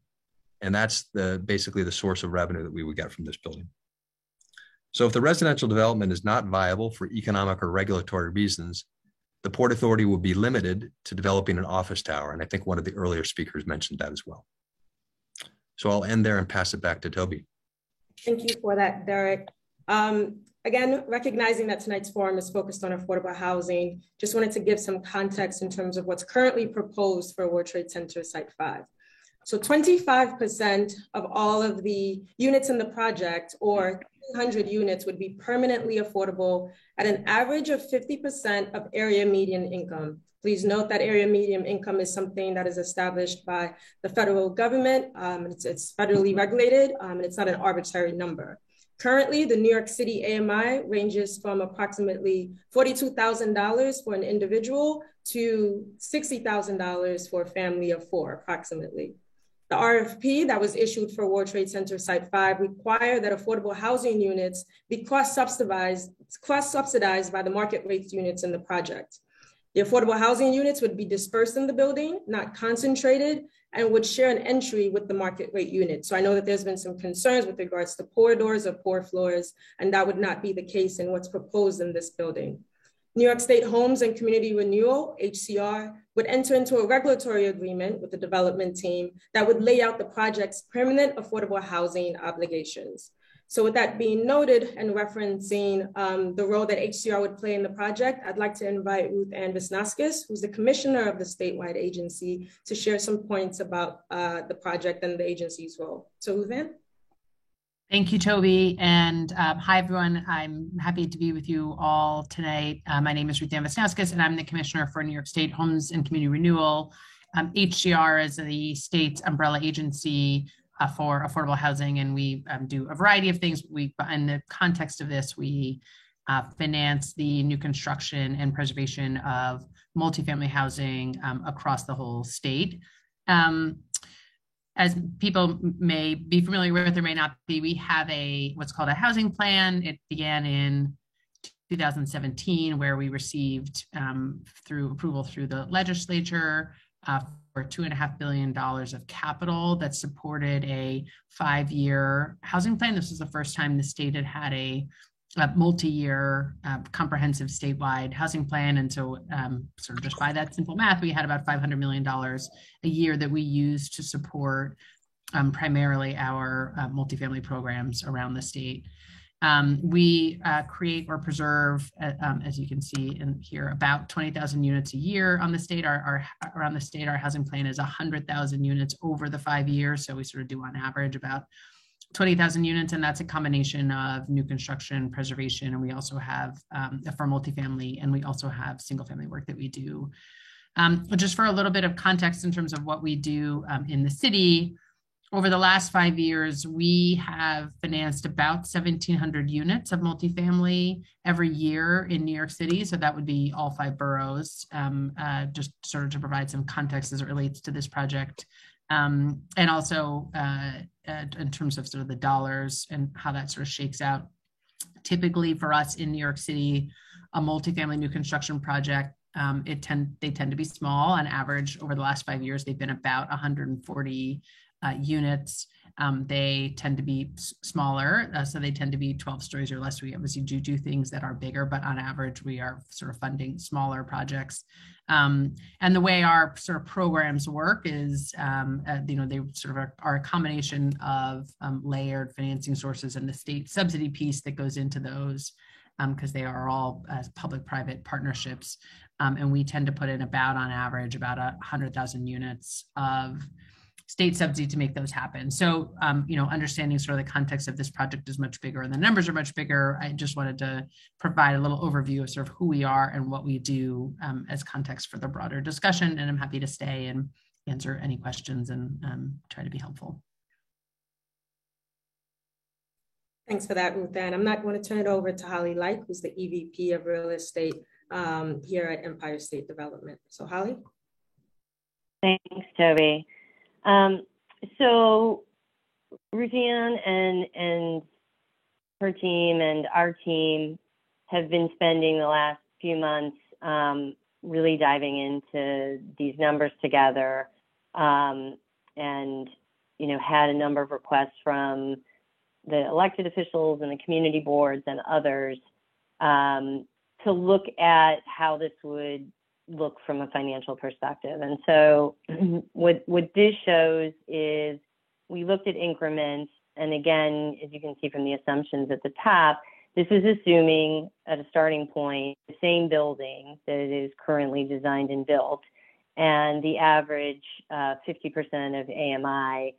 and that's basically the source of revenue that we would get from this building. So if the residential development is not viable for economic or regulatory reasons, the Port Authority will be limited to developing an office tower. And I think one of the earlier speakers mentioned that as well. So I'll end there and pass it back to Toby. Thank you for that, Derek. Again, recognizing that tonight's forum is focused on affordable housing, just wanted to give some context in terms of what's currently proposed for World Trade Center Site 5. So 25% of all of the units in the project, or 200 units, would be permanently affordable at an average of 50% of area median income. Please note that area median income is something that is established by the federal government. It's federally regulated, and it's not an arbitrary number. Currently, the New York City AMI ranges from approximately $42,000 for an individual to $60,000 for a family of 4, approximately. The RFP that was issued for World Trade Center Site 5 required that affordable housing units be cross-subsidized by the market rates units in the project. The affordable housing units would be dispersed in the building, not concentrated, and would share an entry with the market rate unit. So I know that there's been some concerns with regards to corridors or poor floors, and that would not be the case in what's proposed in this building. New York State Homes and Community Renewal, HCR, would enter into a regulatory agreement with the development team that would lay out the project's permanent affordable housing obligations. So with that being noted and referencing the role that HCR would play in the project, I'd like to invite Ruth Ann Visnaskis, who's the commissioner of the statewide agency, to share some points about the project and the agency's role. So Ruth Ann? Thank you, Toby. And hi, everyone. I'm happy to be with you all tonight. My name is Ruth Ann Visnaskis, and I'm the Commissioner for New York State Homes and Community Renewal. HCR is the state's umbrella agency for affordable housing, and we do a variety of things. In the context of this, we finance the new construction and preservation of multifamily housing across the whole state. As people may be familiar with or may not be, we have what's called a housing plan. It began in 2017, where we received approval through the legislature for $2.5 billion of capital that supported a 5-year housing plan. This was the first time the state had a multi-year comprehensive statewide housing plan. And so sort of just by that simple math, we had about $500 million a year that we used to support primarily our multifamily programs around the state. We create or preserve, as you can see in here, about 20,000 units a year on the state. Around the state, our housing plan is 100,000 units over the 5 years. So we sort of do on average about 20,000 units, and that's a combination of new construction, preservation, and we also have for multifamily, and we also have single family work that we do. Just for a little bit of context in terms of what we do in the city, over the last 5 years, we have financed about 1,700 units of multifamily every year in New York City. So that would be all 5 boroughs, just sort of to provide some context as it relates to this project. And also in terms of sort of the dollars and how that sort of shakes out. Typically for us in New York City, a multifamily new construction project, they tend to be small. On average, over the last 5 years, they've been about 140 units. They tend to be smaller, so they tend to be 12 stories or less. We obviously do things that are bigger, but on average, we are sort of funding smaller projects. And the way our sort of programs work is, they sort of are a combination of layered financing sources and the state subsidy piece that goes into those, because they are all public-private partnerships. And we tend to put in about, on average, about 100,000 units of state subsidy to make those happen. So, understanding sort of the context of this project is much bigger and the numbers are much bigger. I just wanted to provide a little overview of sort of who we are and what we do as context for the broader discussion. And I'm happy to stay and answer any questions and try to be helpful. Thanks for that, Ruth Ann. I'm not going to turn it over to Holly Like, who's the EVP of Real Estate here at Empire State Development. So Holly? Thanks, Toby. So Ruth Ann and her team and our team have been spending the last few months really diving into these numbers together, and had a number of requests from the elected officials and the community boards and others to look at how this would look from a financial perspective. And so what this shows is we looked at increments. And again, as you can see from the assumptions at the top, this is assuming at a starting point, the same building that it is currently designed and built, and the average 50% of AMI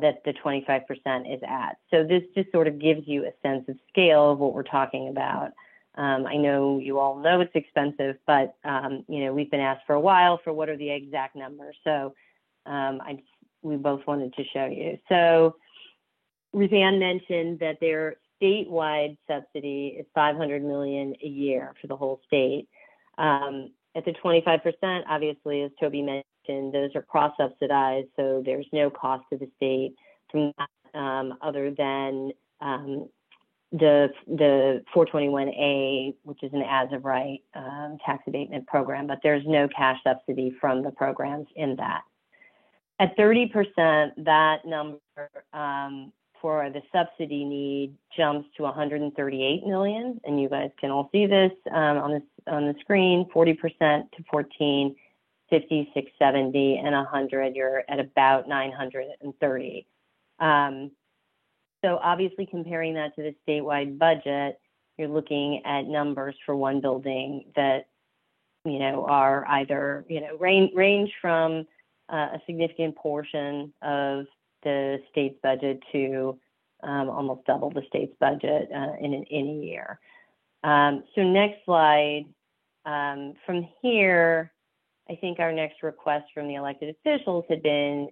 that the 25% is at. So this just sort of gives you a sense of scale of what we're talking about. I know you all know it's expensive, but we've been asked for a while for what are the exact numbers. So we both wanted to show you. So Ruth Ann mentioned that their statewide subsidy is $500 million a year for the whole state. At the 25%, obviously, as Toby mentioned, and those are cross-subsidized, so there's no cost to the state from that, other than the 421A, which is an as-of-right tax abatement program, but there's no cash subsidy from the programs in that. At 30%, that number for the subsidy need jumps to 138 million, and you guys can all see this on the screen. 40% to 14, 50, 670, and 100. You're at about 930. So obviously, comparing that to the statewide budget, you're looking at numbers for one building that are either range from a significant portion of the state's budget to almost double the state's budget in a year. So next slide. From here, I think our next request from the elected officials had been,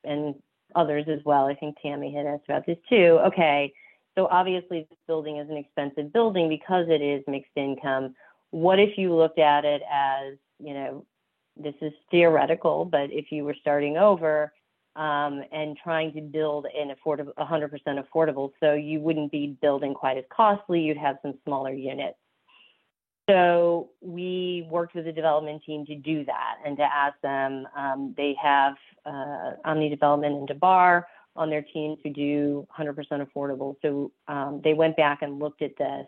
and others as well, I think Tammy had asked about this too. Okay, so obviously this building is an expensive building because it is mixed income. What if you looked at it as, this is theoretical, but if you were starting over and trying to build an 100% affordable, so you wouldn't be building quite as costly, you'd have some smaller units. So we worked with the development team to do that and to ask them, they have Omni Development and DeBar on their team to do 100% affordable. So they went back and looked at this.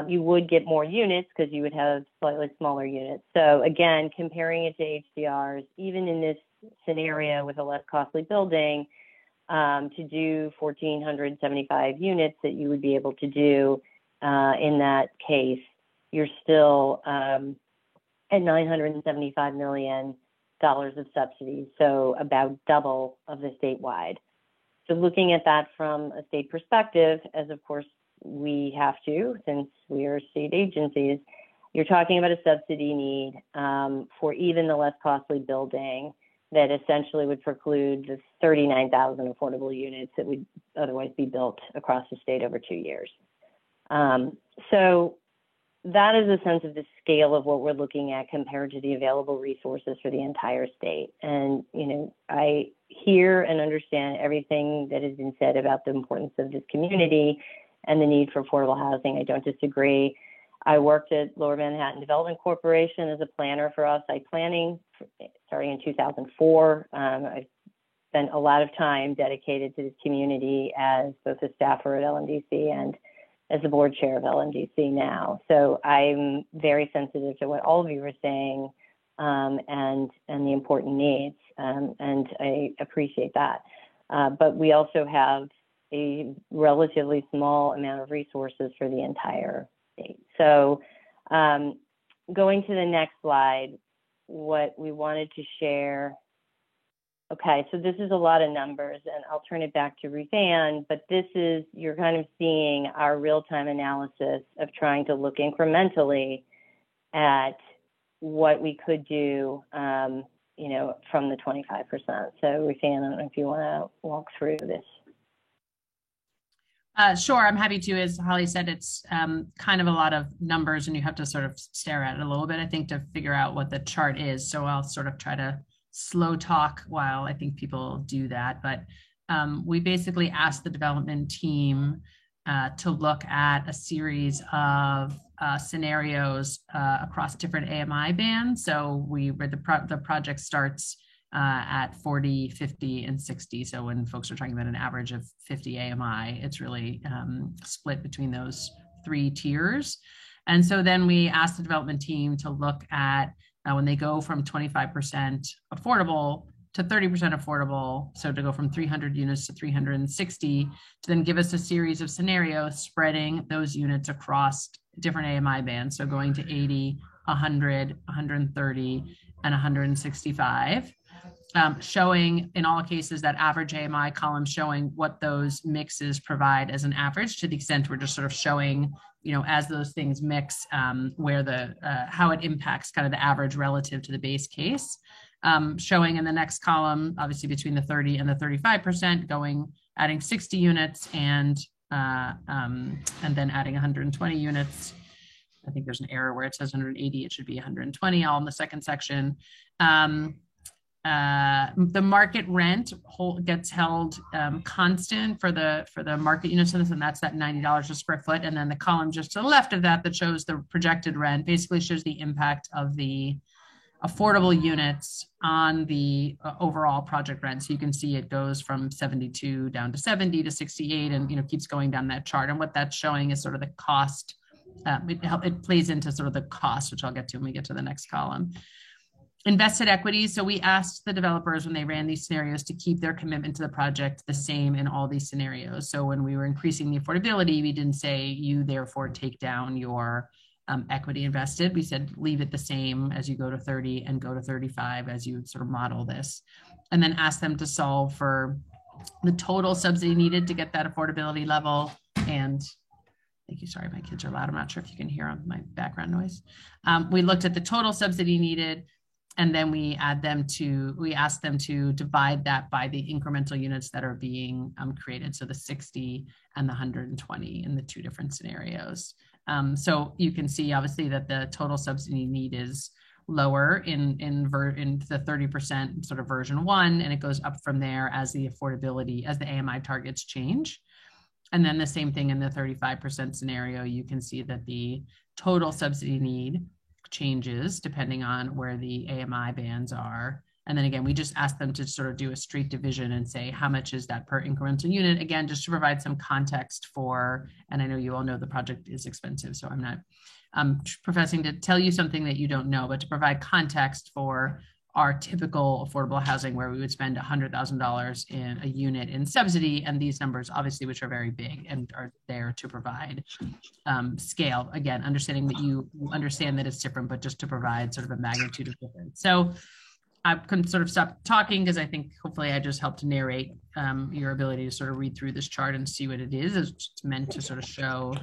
You would get more units because you would have slightly smaller units. So again, comparing it to HDRs, even in this scenario with a less costly building, to do 1,475 units that you would be able to do in that case, you're still at $975 million of subsidies, so about double of the statewide. So looking at that from a state perspective, as of course we have to, since we are state agencies, you're talking about a subsidy need for even the less costly building that essentially would preclude the 39,000 affordable units that would otherwise be built across the state over 2 years. So that is a sense of the scale of what we're looking at compared to the available resources for the entire state. And, I hear and understand everything that has been said about the importance of this community and the need for affordable housing. I don't disagree. I worked at Lower Manhattan Development Corporation as a planner for outside planning starting in 2004. I spent a lot of time dedicated to this community as both a staffer at LMDC and as the board chair of LMDC now. So I'm very sensitive to what all of you are saying and the important needs, and I appreciate that. But we also have a relatively small amount of resources for the entire state. So going to the next slide, what we wanted to share. Okay, so this is a lot of numbers, and I'll turn it back to Ruth Ann, but this is, you're kind of seeing our real-time analysis of trying to look incrementally at what we could do, from the 25%. So Ruth Ann, I don't know if you want to walk through this. Sure, I'm happy to. As Holly said, it's kind of a lot of numbers, and you have to sort of stare at it a little bit, I think, to figure out what the chart is. So I'll sort of try to slow talk while I think people do that. But we basically asked the development team to look at a series of scenarios across different AMI bands. So the project starts at 40, 50, and 60. So when folks are talking about an average of 50 AMI, it's really split between those three tiers. And so then we asked the development team to look at when they go from 25% affordable to 30% affordable, so to go from 300 units to 360, to then give us a series of scenarios spreading those units across different AMI bands. So going to 80, 100, 130, and 165. Showing in all cases that average AMI column showing what those mixes provide as an average, to the extent we're just sort of showing, as those things mix, where how it impacts kind of the average relative to the base case. Showing in the next column, obviously between the 30 and the 35%, adding 60 units and then adding 120 units. I think there's an error where it says 180, it should be 120 all in the second section. The market rent gets held constant for the market units, and that's that $90 a square foot. And then the column just to the left of that shows the projected rent basically shows the impact of the affordable units on the overall project rent. So you can see it goes from 72 down to 70 to 68, and keeps going down that chart. And what that's showing is sort of the cost. It plays into sort of the cost, which I'll get to when we get to the next column. Invested equities. So we asked the developers when they ran these scenarios to keep their commitment to the project the same in all these scenarios. So when we were increasing the affordability, we didn't say you therefore take down your equity invested. We said leave it the same as you go to 30 and go to 35 as you sort of model this, and then ask them to solve for the total subsidy needed to get that affordability level. And thank you. Sorry, my kids are loud. I'm not sure if you can hear my background noise. We looked at the total subsidy needed. And then we asked them to divide that by the incremental units that are being created. So the 60 and the 120 in the two different scenarios. So you can see obviously that the total subsidy need is lower in the 30% sort of version 1, and it goes up from there as the affordability, as the AMI targets change. And then the same thing in the 35% scenario, you can see that the total subsidy need changes depending on where the AMI bands are. And then again, we just asked them to sort of do a straight division and say, how much is that per incremental unit? Again, just to provide some context for, and I know you all know the project is expensive, so I'm not professing to tell you something that you don't know, but to provide context for our typical affordable housing where we would spend $100,000 in a unit in subsidy, and these numbers obviously, which are very big and are there to provide scale. Again, understanding that you understand that it's different, but just to provide sort of a magnitude of difference. So I can sort of stop talking because I think hopefully I just helped narrate your ability to sort of read through this chart and see what it is. It's meant to sort of show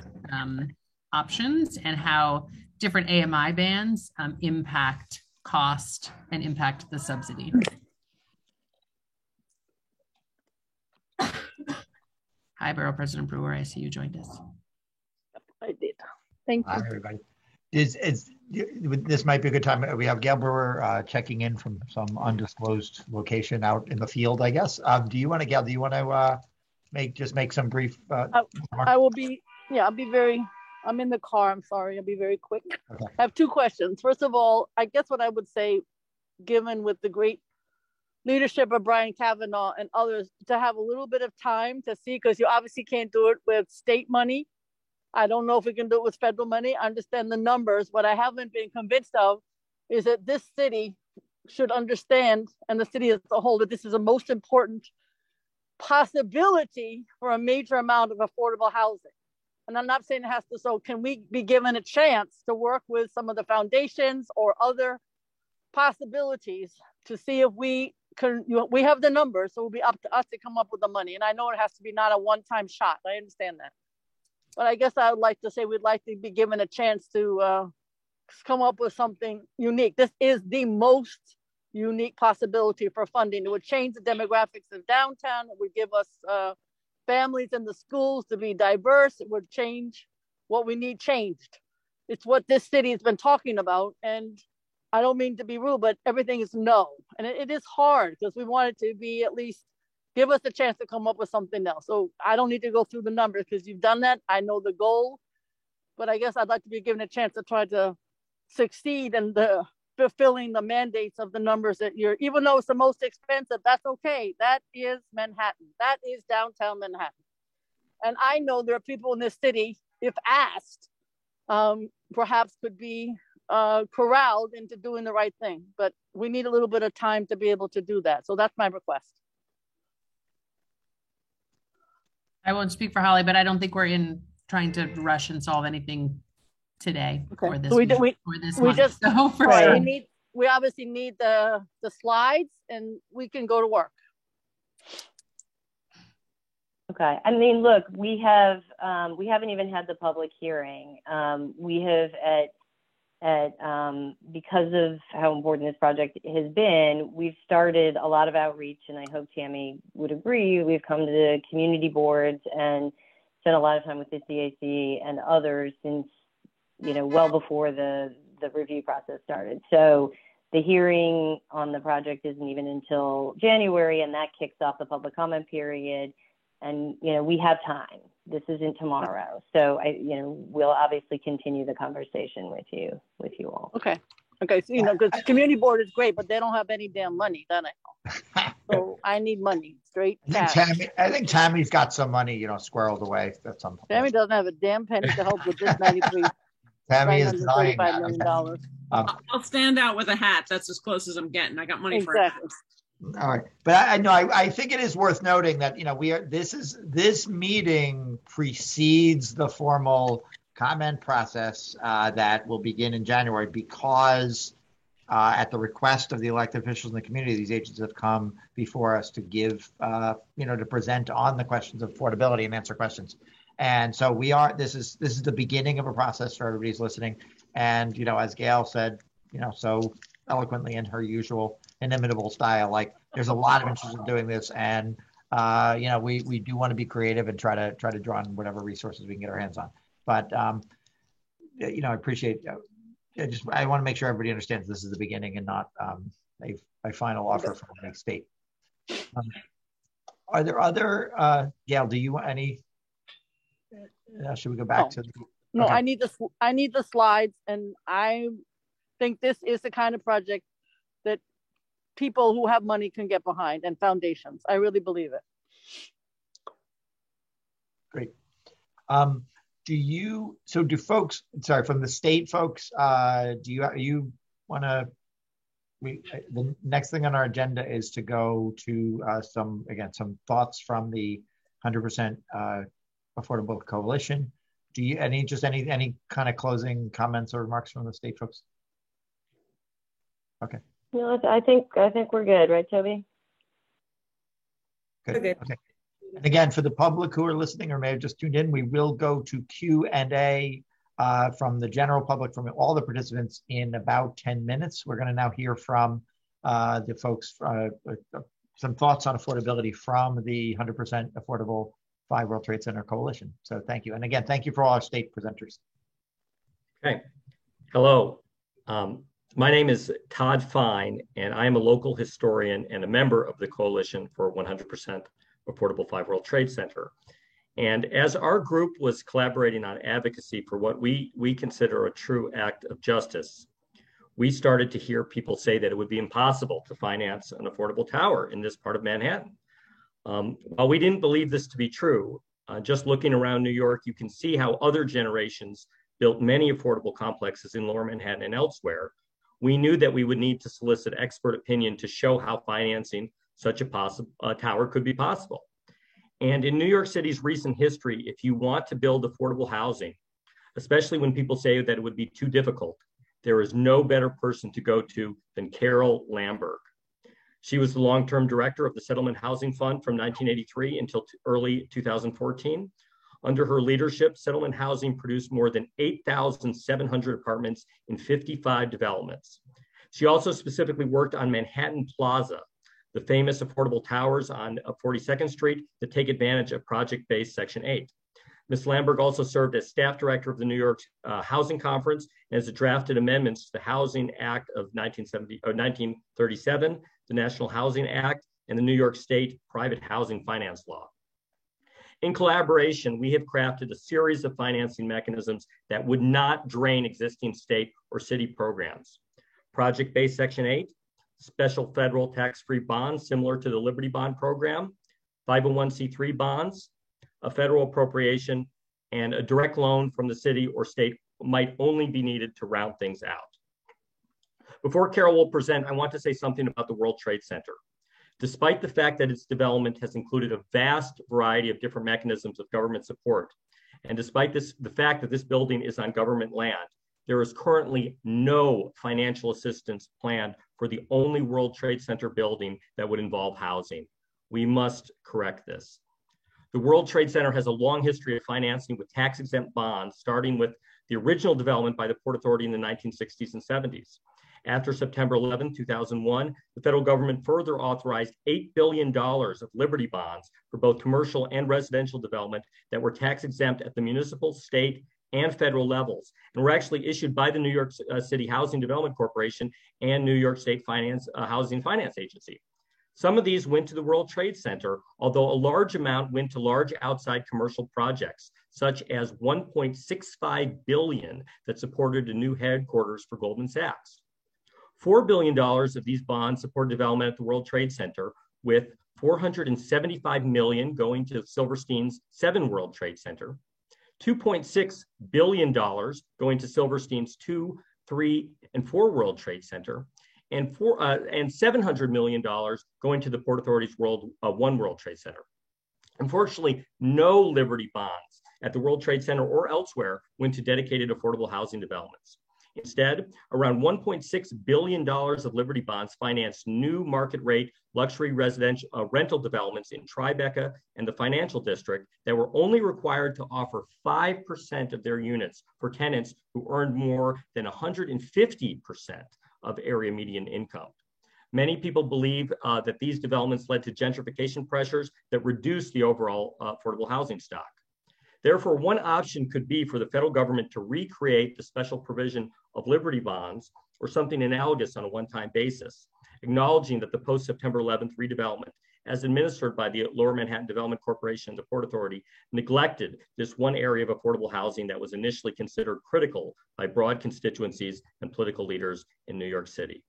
options and how different AMI bands impact cost and impact the subsidy. Hi, Borough President Brewer. I see you joined us. I did. Thank you. Hi, everybody. This might be a good time. We have Gail Brewer checking in from some undisclosed location out in the field, I guess. Gail, do you want to make some brief? I will be, I'll be very, I'm in the car. I'm sorry. I'll be very quick. Okay. I have two questions. First of all, I guess what I would say, given with the great leadership of Brian Kavanaugh and others, to have a little bit of time to see, because you obviously can't do it with state money. I don't know if we can do it with federal money. I understand the numbers. What I haven't been convinced of is that this city should understand, and the city as a whole, that this is the most important possibility for a major amount of affordable housing. And I'm not saying it has to, so can we be given a chance to work with some of the foundations or other possibilities to see if we can, we have the numbers, so it'll be up to us to come up with the money. And I know it has to be not a one-time shot. I understand that. But I guess I would like to say we'd like to be given a chance to come up with something unique. This is the most unique possibility for funding. It would change the demographics of downtown. It would give us families in the schools to be diverse. It would change what we need changed. It's what this city has been talking about. And I don't mean to be rude, but everything is no. And it is hard because we want it to be at least give us a chance to come up with something else. So I don't need to go through the numbers because you've done that. I know the goal, but I guess I'd like to be given a chance to try to succeed in the fulfilling the mandates of the numbers that you're, even though it's the most expensive, that's okay. That is Manhattan. That is downtown Manhattan. And I know there are people in this city, if asked, perhaps could be corralled into doing the right thing, but we need a little bit of time to be able to do that. So that's my request. I won't speak for Holly, but I don't think we're in trying to rush and solve anything today or this week or this month. Just, so for right. sure. We obviously need the slides and we can go to work. Okay. I mean, look, we haven't even had the public hearing. We have because of how important this project has been, we've started a lot of outreach, and I hope Tammy would agree. We've come to the community boards and spent a lot of time with the CAC and others since, well before the review process started. So the hearing on the project isn't even until January, and that kicks off the public comment period. And, you know, we have time. This isn't tomorrow. So, we'll obviously continue the conversation with you all. Okay. Okay. So, because community board is great, but they don't have any damn money, don't I? So I need money, straight cash. I think Tammy's got some money, squirreled away at some point. Tammy doesn't have a damn penny to help with this 93. Tammy is dying. $935 million. I'll stand out with a hat. That's as close as I'm getting. I got money for it. All right, but I think it is worth noting that this meeting precedes the formal comment process that will begin in January, because at the request of the elected officials in the community, these agents have come before us to give to present on the questions of affordability and answer questions. And so this is the beginning of a process for everybody who's listening. And as Gail said, so eloquently in her usual inimitable style, like there's a lot of interest in doing this, and we do want to be creative and try to draw on whatever resources we can get our hands on. But I appreciate. I want to make sure everybody understands this is the beginning and not a final offer from the state. Are there other? Gail, do you want any? Should we go back to? No, okay. I need the slides, and I think this is the kind of project that people who have money can get behind, and foundations. I really believe it. Great. Do folks, from the state folks, do you want to, the next thing on our agenda is to go to some thoughts from the 100% Affordable Coalition. Do you, any kind of closing comments or remarks from the state folks? Okay. No, I think we're good, right, Toby? Good. Okay. And again, for the public who are listening or may have just tuned in, we will go to Q&A from the general public, from all the participants, in about 10 minutes. We're going to now hear from the folks, some thoughts on affordability from the 100% Affordable 5 World Trade Center Coalition. So thank you. And again, thank you for all our state presenters. Okay. Hello. My name is Todd Fine, and I am a local historian and a member of the Coalition for 100% Affordable 5 World Trade Center. And as our group was collaborating on advocacy for what we consider a true act of justice, we started to hear people say that it would be impossible to finance an affordable tower in this part of Manhattan. While we didn't believe this to be true, just looking around New York, you can see how other generations built many affordable complexes in Lower Manhattan and elsewhere. We knew that we would need to solicit expert opinion to show how financing such a tower could be possible. And in New York City's recent history, if you want to build affordable housing, especially when people say that it would be too difficult, there is no better person to go to than Carol Lamberg. She was the long-term director of the Settlement Housing Fund from 1983 until early 2014. Under her leadership, Settlement Housing produced more than 8,700 apartments in 55 developments. She also specifically worked on Manhattan Plaza, the famous affordable towers on 42nd Street that take advantage of project-based Section 8. Ms. Lamberg also served as staff director of the New York Housing Conference and has drafted amendments to the Housing Act of 1937, the National Housing Act, and the New York State Private Housing Finance Law. In collaboration, we have crafted a series of financing mechanisms that would not drain existing state or city programs. Project-based Section 8, special federal tax-free bonds similar to the Liberty Bond program, 501c3 bonds, a federal appropriation, and a direct loan from the city or state might only be needed to round things out. Before Carol will present, I want to say something about the World Trade Center. Despite the fact that its development has included a vast variety of different mechanisms of government support, and despite the fact that this building is on government land, there is currently no financial assistance planned for the only World Trade Center building that would involve housing. We must correct this. The World Trade Center has a long history of financing with tax-exempt bonds, starting with the original development by the Port Authority in the 1960s and 70s. After September 11, 2001, the federal government further authorized $8 billion of Liberty bonds for both commercial and residential development that were tax exempt at the municipal, state, and federal levels, and were actually issued by the New York City Housing Development Corporation and New York State Housing Finance Agency. Some of these went to the World Trade Center, although a large amount went to large outside commercial projects, such as $1.65 billion that supported a new headquarters for Goldman Sachs. $4 billion of these bonds support development at the World Trade Center, with $475 million going to Silverstein's 7 World Trade Center, $2.6 billion going to Silverstein's 2, 3, and 4 World Trade Center, and $700 million going to the Port Authority's 1 World Trade Center. Unfortunately, no Liberty bonds at the World Trade Center or elsewhere went to dedicated affordable housing developments. Instead, around $1.6 billion of Liberty bonds financed new market rate luxury residential rental developments in Tribeca and the Financial District that were only required to offer 5% of their units for tenants who earned more than 150% of area median income. Many people believe that these developments led to gentrification pressures that reduced the overall affordable housing stock. Therefore, one option could be for the federal government to recreate the special provision of Liberty bonds or something analogous on a one-time basis, acknowledging that the post-September 11th redevelopment, as administered by the Lower Manhattan Development Corporation and the Port Authority, neglected this one area of affordable housing that was initially considered critical by broad constituencies and political leaders in New York City.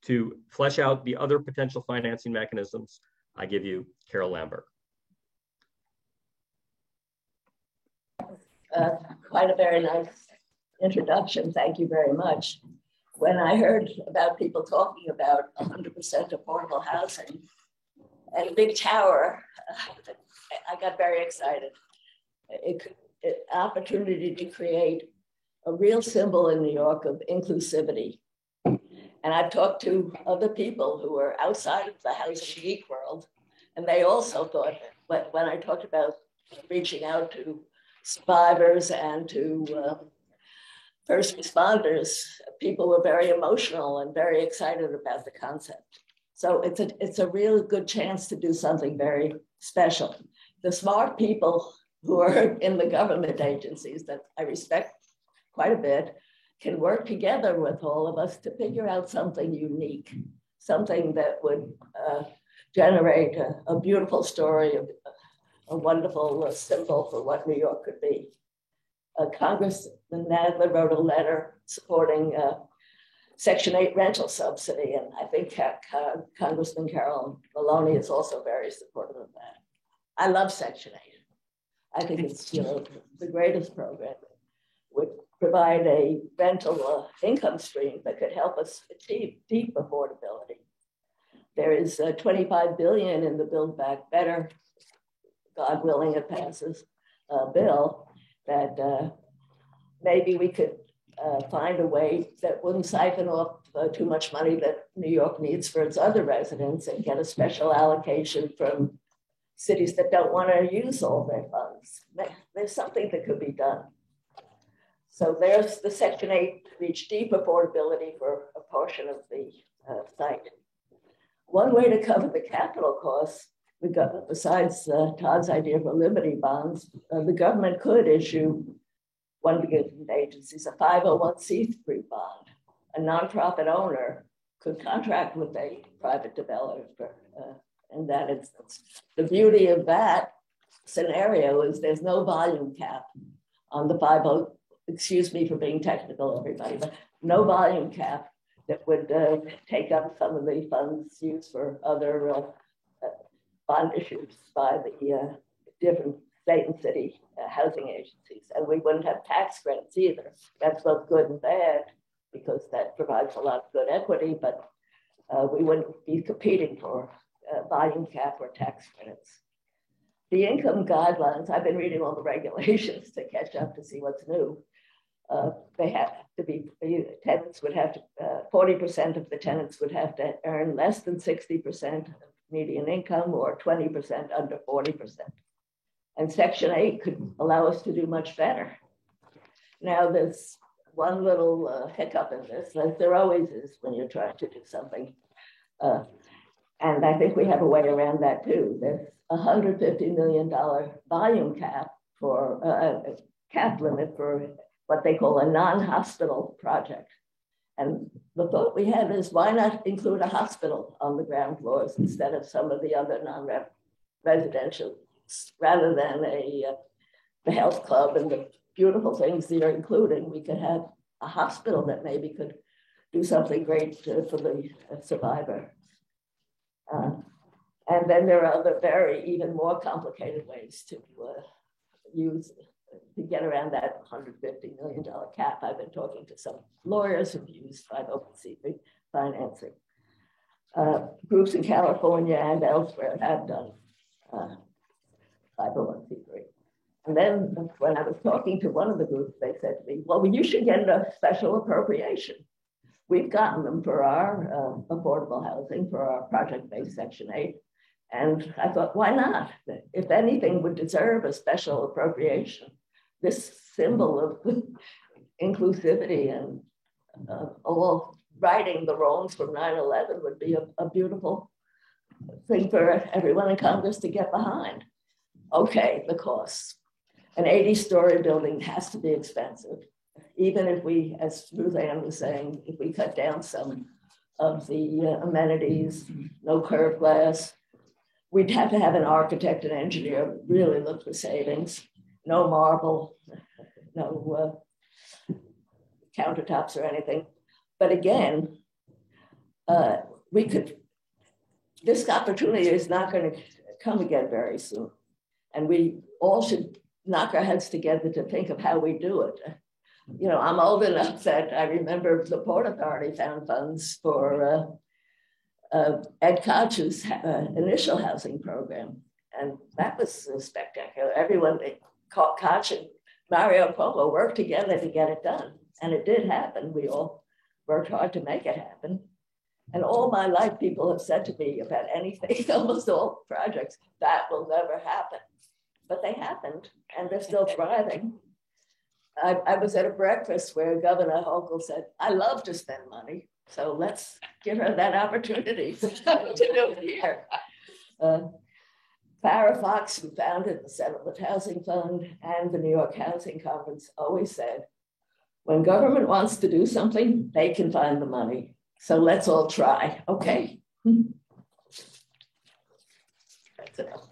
To flesh out the other potential financing mechanisms, I give you Carol Lambert. Quite a very nice introduction. Thank you very much. When I heard about people talking about 100% affordable housing and a big tower, I got very excited. Opportunity to create a real symbol in New York of inclusivity. And I've talked to other people who are outside of the housing geek world, and they also thought, when I talked about reaching out to survivors and to first responders, people were very emotional and very excited about the concept. So it's a real good chance to do something very special. The smart people who are in the government agencies that I respect quite a bit can work together with all of us to figure out something unique, something that would generate a beautiful story, a wonderful symbol for what New York could be. Congressman Nadler wrote a letter supporting Section 8 rental subsidy, and I think Congressman Carol Maloney is also very supportive of that. I love Section 8. I think it's the greatest program. It would provide a rental income stream that could help us achieve deep affordability. There is $25 billion in the Build Back Better, God willing it passes, bill that maybe we could find a way that wouldn't siphon off too much money that New York needs for its other residents and get a special allocation from cities that don't want to use all their funds. There's something that could be done. So there's the Section 8 to reach deep affordability for a portion of the site. One way to cover the capital costs, we got, besides Todd's idea for Liberty bonds, the government could issue one of the government agencies a 501c3 bond. A nonprofit owner could contract with a private developer in that instance. The beauty of that scenario is there's no volume cap on the 50, excuse me for being technical, everybody, but no volume cap that would take up some of the funds used for other bond issues by the different state and city housing agencies. And we wouldn't have tax credits either. That's both good and bad because that provides a lot of good equity, but we wouldn't be competing for volume cap or tax credits. The income guidelines, I've been reading all the regulations to catch up to see what's new. They have to be, tenants would have to, 40% of the tenants would have to earn less than 60% of median income or 20% under 40%. And Section 8 could allow us to do much better. Now there's one little hiccup in this, as there always is when you're trying to do something. And I think we have a way around that too. There's $150 million volume cap for cap limit for what they call a non-hospital project. And the thought we had is, why not include a hospital on the ground floors instead of some of the other non-residential, rather than the health club and the beautiful things they're including. We could have a hospital that maybe could do something great for the survivor. And then there are other even more complicated ways to get around that $150 million cap. I've been talking to some lawyers who've used 501c3 financing. Groups in California and elsewhere have done 501c3. And then when I was talking to one of the groups, they said to me, well, you should get a special appropriation. We've gotten them for our affordable housing, for our project-based Section 8. And I thought, why not? If anything would deserve a special appropriation, this symbol of inclusivity and all righting the wrongs from 9/11 would be a beautiful thing for everyone in Congress to get behind. Okay, the costs. An 80-story building has to be expensive. Even if we, as Ruth Ann was saying, if we cut down some of the amenities, no curved glass, we'd have to have an architect and engineer really look for savings. No marble, no countertops or anything. But again, this opportunity is not going to come again very soon. And we all should knock our heads together to think of how we do it. You know, I'm old enough that I remember the Port Authority found funds for Ed Koch's initial housing program. And that was spectacular. Everyone, Koch and Mario Cuomo worked together to get it done. And it did happen. We all worked hard to make it happen. And all my life, people have said to me about anything, almost all projects, that will never happen. But they happened, and they're still thriving. I was at a breakfast where Governor Hochul said, I love to spend money, so let's give her that opportunity to do it here. Farrah Fox, who founded the Settlement Housing Fund and the New York Housing Conference, always said, when government wants to do something, they can find the money. So let's all try, okay? That's enough.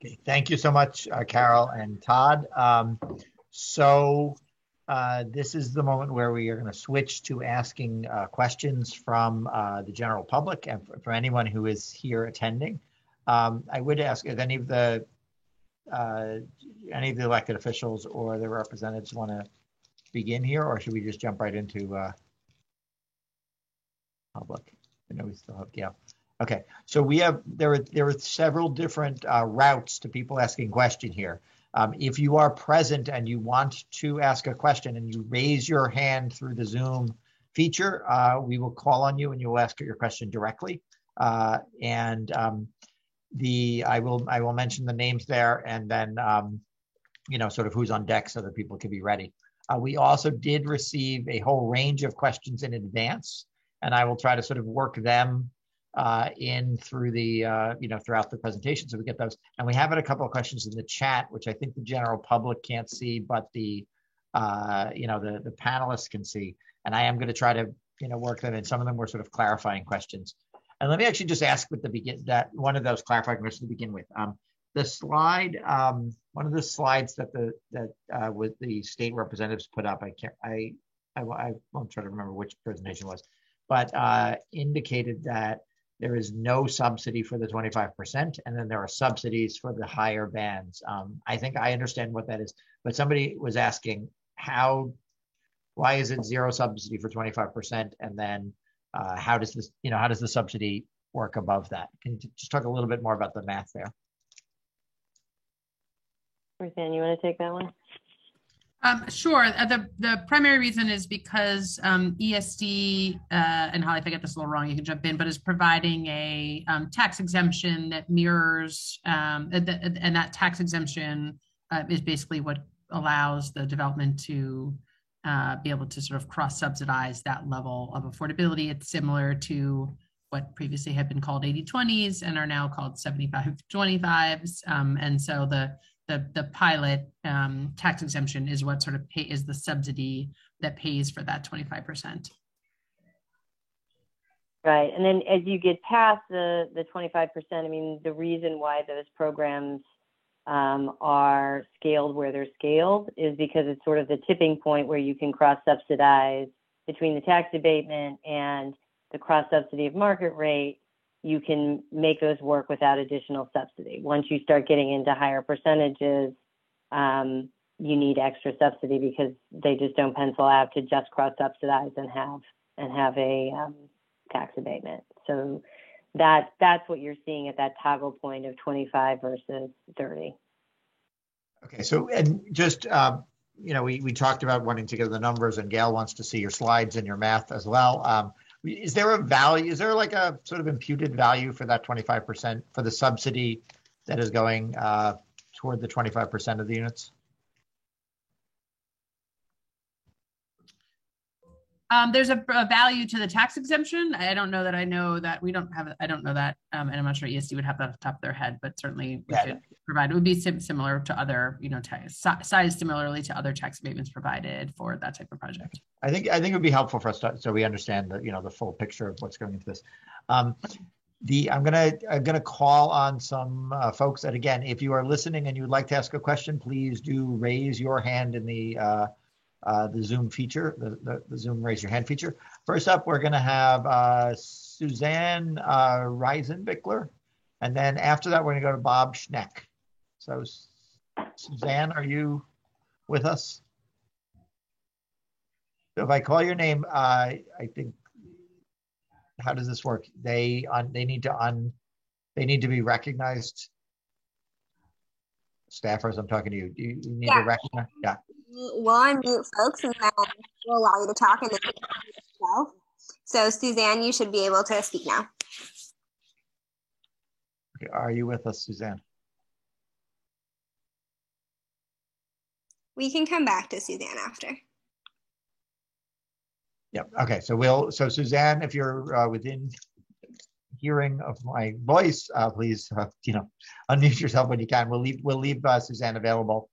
Okay, thank you so much, Carol and Todd. This is the moment where we are going to switch to asking questions from the general public and for anyone who is here attending. I would ask if any of the elected officials or their representatives want to begin here, or should we just jump right into public? I know we still have Gail. Okay, so there are several different routes to people asking question here. If you are present and you want to ask a question and you raise your hand through the Zoom feature, we will call on you and you will ask your question directly. I will mention the names there, and then sort of who's on deck so that people can be ready. We also did receive a whole range of questions in advance, and I will try to sort of work them in through the throughout the presentation so we get those. And we have a couple of questions in the chat, which I think the general public can't see, but the panelists can see. And I am going to try to work them in. Some of them were sort of clarifying questions. And let me actually just ask with one of those clarifying questions to begin with. The slide, one of the slides that with the state representatives put up, I won't try to remember which presentation it was, but indicated that there is no subsidy for the 25%, and then there are subsidies for the higher bands. I think I understand what that is, but somebody was asking why is it zero subsidy for 25%, and then how does the subsidy work above that? Can you just talk a little bit more about the math there? Ruthann, you want to take that one? Sure. The primary reason is because ESD, and Holly, if I get this a little wrong, you can jump in, but is providing a tax exemption that mirrors, and that tax exemption is basically what allows the development to be able to sort of cross-subsidize that level of affordability. It's similar to what previously had been called 80/20s and are now called 75/25s. And so the the pilot tax exemption is what sort of is the subsidy that pays for that 25%. Right. And then as you get past the 25%, I mean, the reason why those programs are scaled where they're scaled is because it's sort of the tipping point where you can cross-subsidize between the tax abatement and the cross-subsidy of market rate. You can make those work without additional subsidy. Once you start getting into higher percentages, you need extra subsidy because they just don't pencil out to just cross-subsidize and have a tax abatement. So that's what you're seeing at that toggle point of 25 versus 30. Okay, so and just we talked about wanting to get the numbers, and Gail wants to see your slides and your math as well. Is there a value? Is there like a sort of imputed value for that 25% for the subsidy that is going toward the 25% of the units? There's a value to the tax exemption. I don't know that I know that. We don't have, I don't know that. And I'm not sure ESD would have that off the top of their head, but certainly we could provide, it would be similar to other, sized similarly to other tax abatements provided for that type of project. I think it would be helpful for us so we understand the full picture of what's going into this. I'm gonna call on some folks that, again, if you are listening and you would like to ask a question, please do raise your hand in the Zoom feature, the Zoom raise your hand feature. First up, we're going to have Suzanne Reisenbichler, and then after that, we're going to go to Bob Schneck. So, Suzanne, are you with us? So if I call your name, I think, how does this work? They need to be recognized. Staffers, I'm talking to you. Do you need to recognize? Yeah. We'll unmute folks and then we'll allow you to talk and then yourself. So Suzanne, you should be able to speak now. Okay, are you with us, Suzanne? We can come back to Suzanne after. Yep. Okay. So Suzanne, if you're within hearing of my voice, please unmute yourself when you can. We'll leave Suzanne available.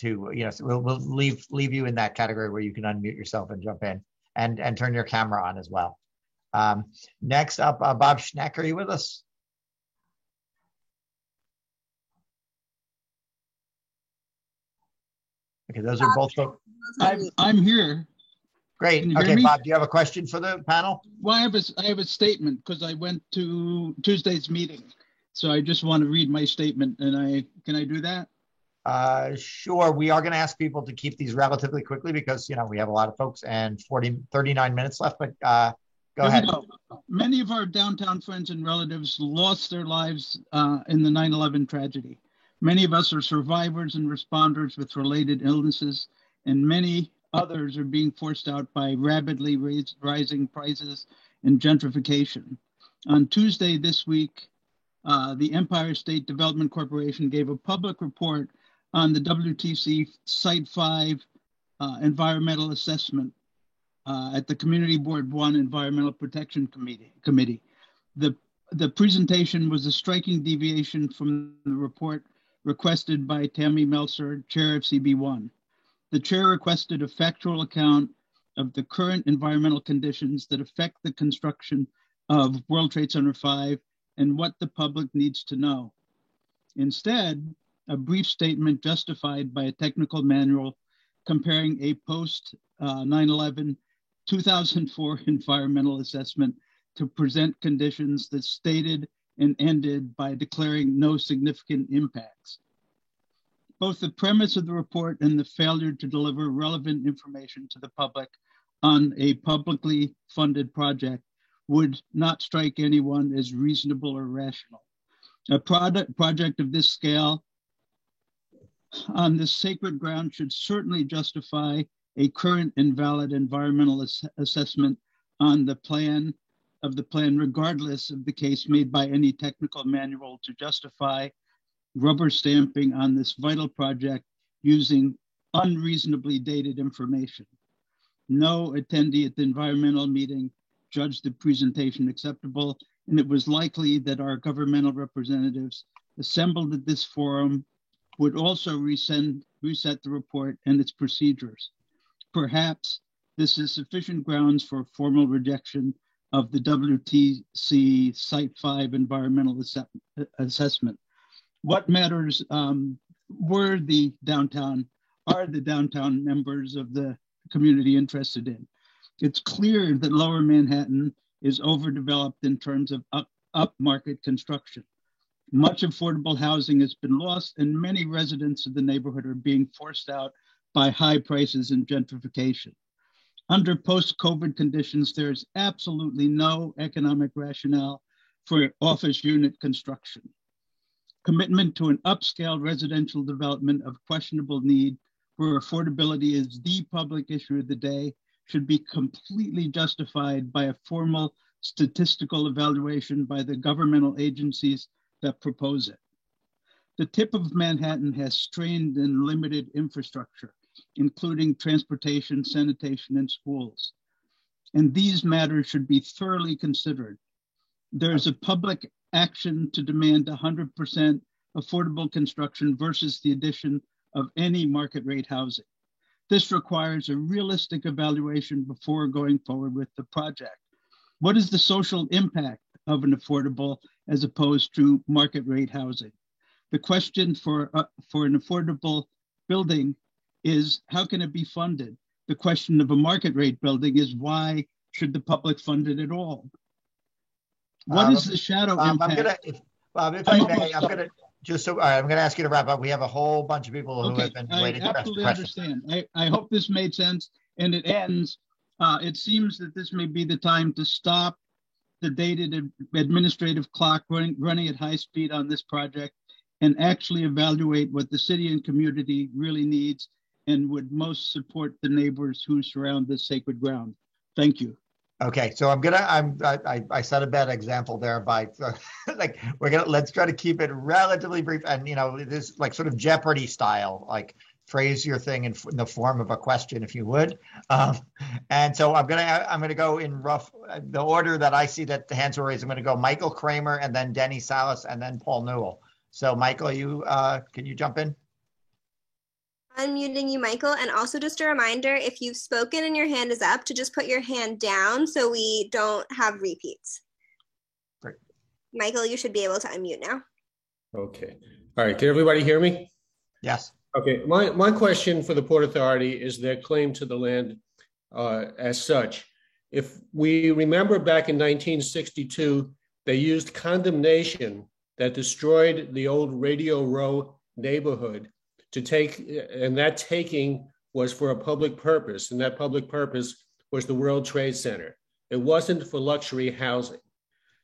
We'll leave you in that category where you can unmute yourself and jump in and turn your camera on as well. Next up, Bob Schneck, are you with us? Okay, those are both folks. I'm here. Great. Okay, Bob, do you have a question for the panel? Well, I have a statement because I went to Tuesday's meeting. So I just want to read my statement, and can I do that? Sure. We are going to ask people to keep these relatively quickly because, we have a lot of folks and 39 minutes left, but go ahead. Many of our downtown friends and relatives lost their lives in the 9/11 tragedy. Many of us are survivors and responders with related illnesses, and many others are being forced out by rapidly rising prices and gentrification. On Tuesday this week, the Empire State Development Corporation gave a public report on the WTC Site 5 environmental assessment at the Community Board 1 Environmental Protection Committee. The presentation was a striking deviation from the report requested by Tammy Meltzer, chair of CB1. The chair requested a factual account of the current environmental conditions that affect the construction of World Trade Center 5 and what the public needs to know. Instead, a brief statement justified by a technical manual comparing a post 9/11 2004 environmental assessment to present conditions that stated and ended by declaring no significant impacts. Both the premise of the report and the failure to deliver relevant information to the public on a publicly funded project would not strike anyone as reasonable or rational. A project of this scale on this sacred ground should certainly justify a current and valid environmental assessment on the plan, regardless of the case made by any technical manual to justify rubber stamping on this vital project using unreasonably dated information. No attendee at the environmental meeting judged the presentation acceptable, and it was likely that our governmental representatives assembled at this forum would also reset the report and its procedures. Perhaps this is sufficient grounds for formal rejection of the WTC Site 5 environmental assessment. What matters are the downtown members of the community interested in. It's clear that Lower Manhattan is overdeveloped in terms of upmarket construction. Much affordable housing has been lost, and many residents of the neighborhood are being forced out by high prices and gentrification. Under post-COVID conditions, there's absolutely no economic rationale for office unit construction. Commitment to an upscale residential development of questionable need, where affordability is the public issue of the day, should be completely justified by a formal statistical evaluation by the governmental agencies that propose it. The tip of Manhattan has strained and limited infrastructure, including transportation, sanitation, and schools. And these matters should be thoroughly considered. There's a public action to demand 100% affordable construction versus the addition of any market rate housing. This requires a realistic evaluation before going forward with the project. What is the social impact of an affordable as opposed to market rate housing? The question for an affordable building is, how can it be funded? The question of a market rate building is, why should the public fund it at all? What is the shadow impact? I'm going to ask you to wrap up. We have a whole bunch of people who have been waiting to ask questions. I absolutely understand. I hope this made sense, and it ends. It seems that this may be the time to stop the dated administrative clock running at high speed on this project and actually evaluate what the city and community really needs and would most support the neighbors who surround this sacred ground. Thank you. Okay, so I set a bad example there by like let's try to keep it relatively brief, and this like sort of Jeopardy style, like phrase your thing in the form of a question, if you would. And so I'm gonna go in rough the order that I see that the hands were raised. I'm gonna go Michael Kramer, and then Denny Salas, and then Paul Newell. So Michael, can you jump in? Unmuting you, Michael. And also just a reminder, if you've spoken and your hand is up, to just put your hand down so we don't have repeats. Great. Michael, you should be able to unmute now. Okay. All right. Can everybody hear me? Yes. Okay. My question for the Port Authority is their claim to the land as such. If we remember back in 1962, they used condemnation that destroyed the old Radio Row neighborhood to take, and that taking was for a public purpose, and that public purpose was the World Trade Center. It wasn't for luxury housing.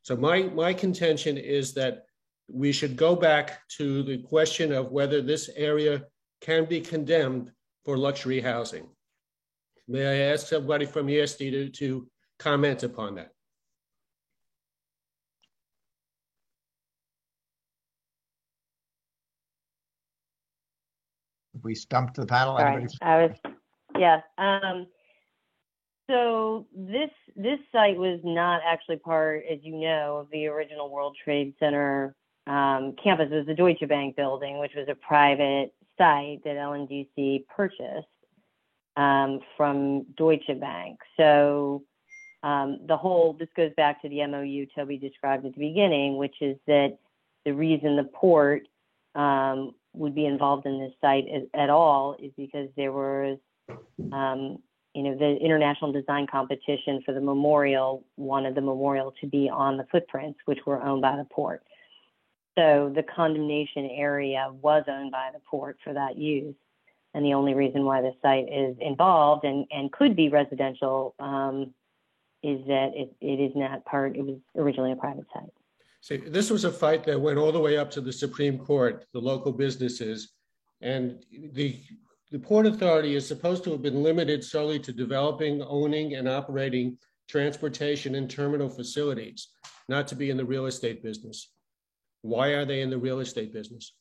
So my contention is that we should go back to the question of whether this area can be condemned for luxury housing. May I ask somebody from ESD to comment upon that? We stumped the panel. So this site was not actually part, as you know, of the original World Trade Center campus. It was the Deutsche Bank building, which was a private site that LNDC purchased from Deutsche Bank. So this goes back to the MOU Toby described at the beginning, which is that the reason the port would be involved in this site at all is because there was, the international design competition for the memorial wanted the memorial to be on the footprints, which were owned by the port. So the condemnation area was owned by the port for that use. And the only reason why the site is involved and could be residential is that it is not part, it was originally a private site. See, this was a fight that went all the way up to the Supreme Court, the local businesses, and the Port Authority is supposed to have been limited solely to developing, owning, and operating transportation and terminal facilities, not to be in the real estate business. Why are they in the real estate business?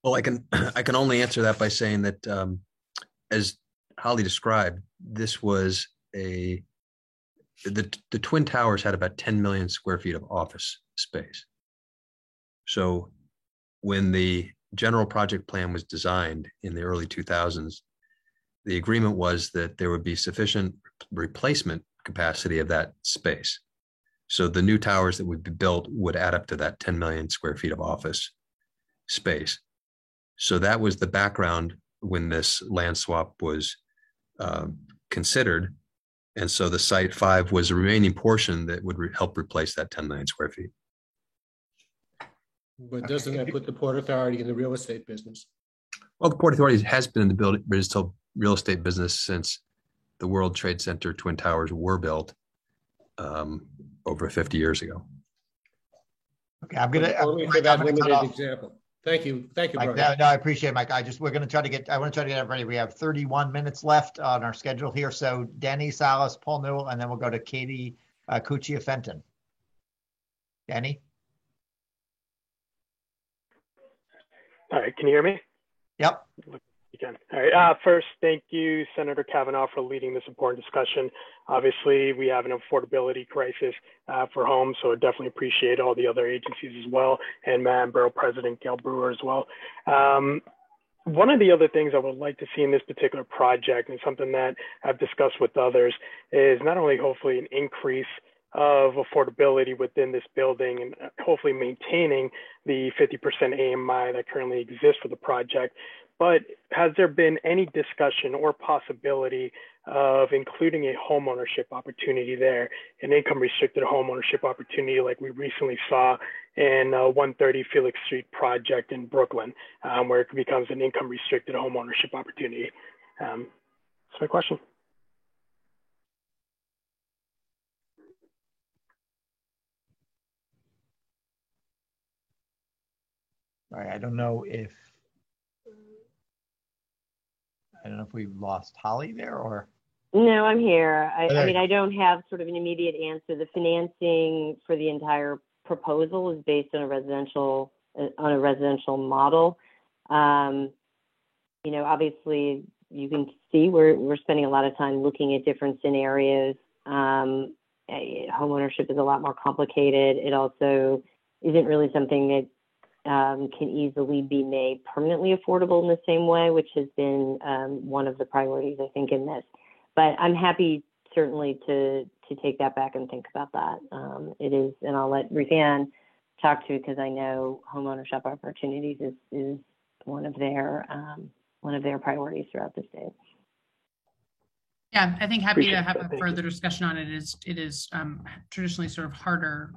Well, I can only answer that by saying that, as Holly described, this was a the Twin Towers had about 10 million square feet of office space. So when the general project plan was designed in the early 2000s, the agreement was that there would be sufficient replacement capacity of that space. So the new towers that would be built would add up to that 10 million square feet of office space. So that was the background when this land swap was considered. And so the Site 5 was the remaining portion that would help replace that 10 million square feet. But doesn't that put the Port Authority in the real estate business? Well, the Port Authority has been in the real estate business since the World Trade Center Twin Towers were built over 50 years ago. Okay, I'm gonna only for that limited example. Thank you, Mike, Brian. no, I appreciate it, Mike. I want to try to get everybody. We have 31 minutes left on our schedule here. So Danny Salas, Paul Newell, and then we'll go to Katie Cuccia Fenton. Danny. All right, can you hear me? Yep. You can. All right, first, thank you, Senator Kavanaugh, for leading this important discussion. Obviously, we have an affordability crisis for homes, so I definitely appreciate all the other agencies as well, and Madam Borough President Gail Brewer as well. One of the other things I would like to see in this particular project, and something that I've discussed with others, is not only hopefully an increase of affordability within this building and hopefully maintaining the 50% AMI that currently exists for the project, but has there been any discussion or possibility of including a homeownership opportunity there, an income restricted homeownership opportunity like we recently saw in 130 Felix Street project in Brooklyn, where it becomes an income restricted homeownership opportunity? That's my question. All right, I don't know if we lost Holly there or. No, I'm here. I mean, I don't have sort of an immediate answer. The financing for the entire proposal is based on a residential model. You know, obviously, you can see we're spending a lot of time looking at different scenarios. Homeownership is a lot more complicated. It also isn't really something that can easily be made permanently affordable in the same way, which has been one of the priorities, I think, in this. But I'm happy certainly to take that back and think about that. It is, and I'll let Ruthann talk to, because I know homeownership opportunities is one of their priorities throughout the state. Yeah, I think happy to have a further discussion on it. It is traditionally sort of harder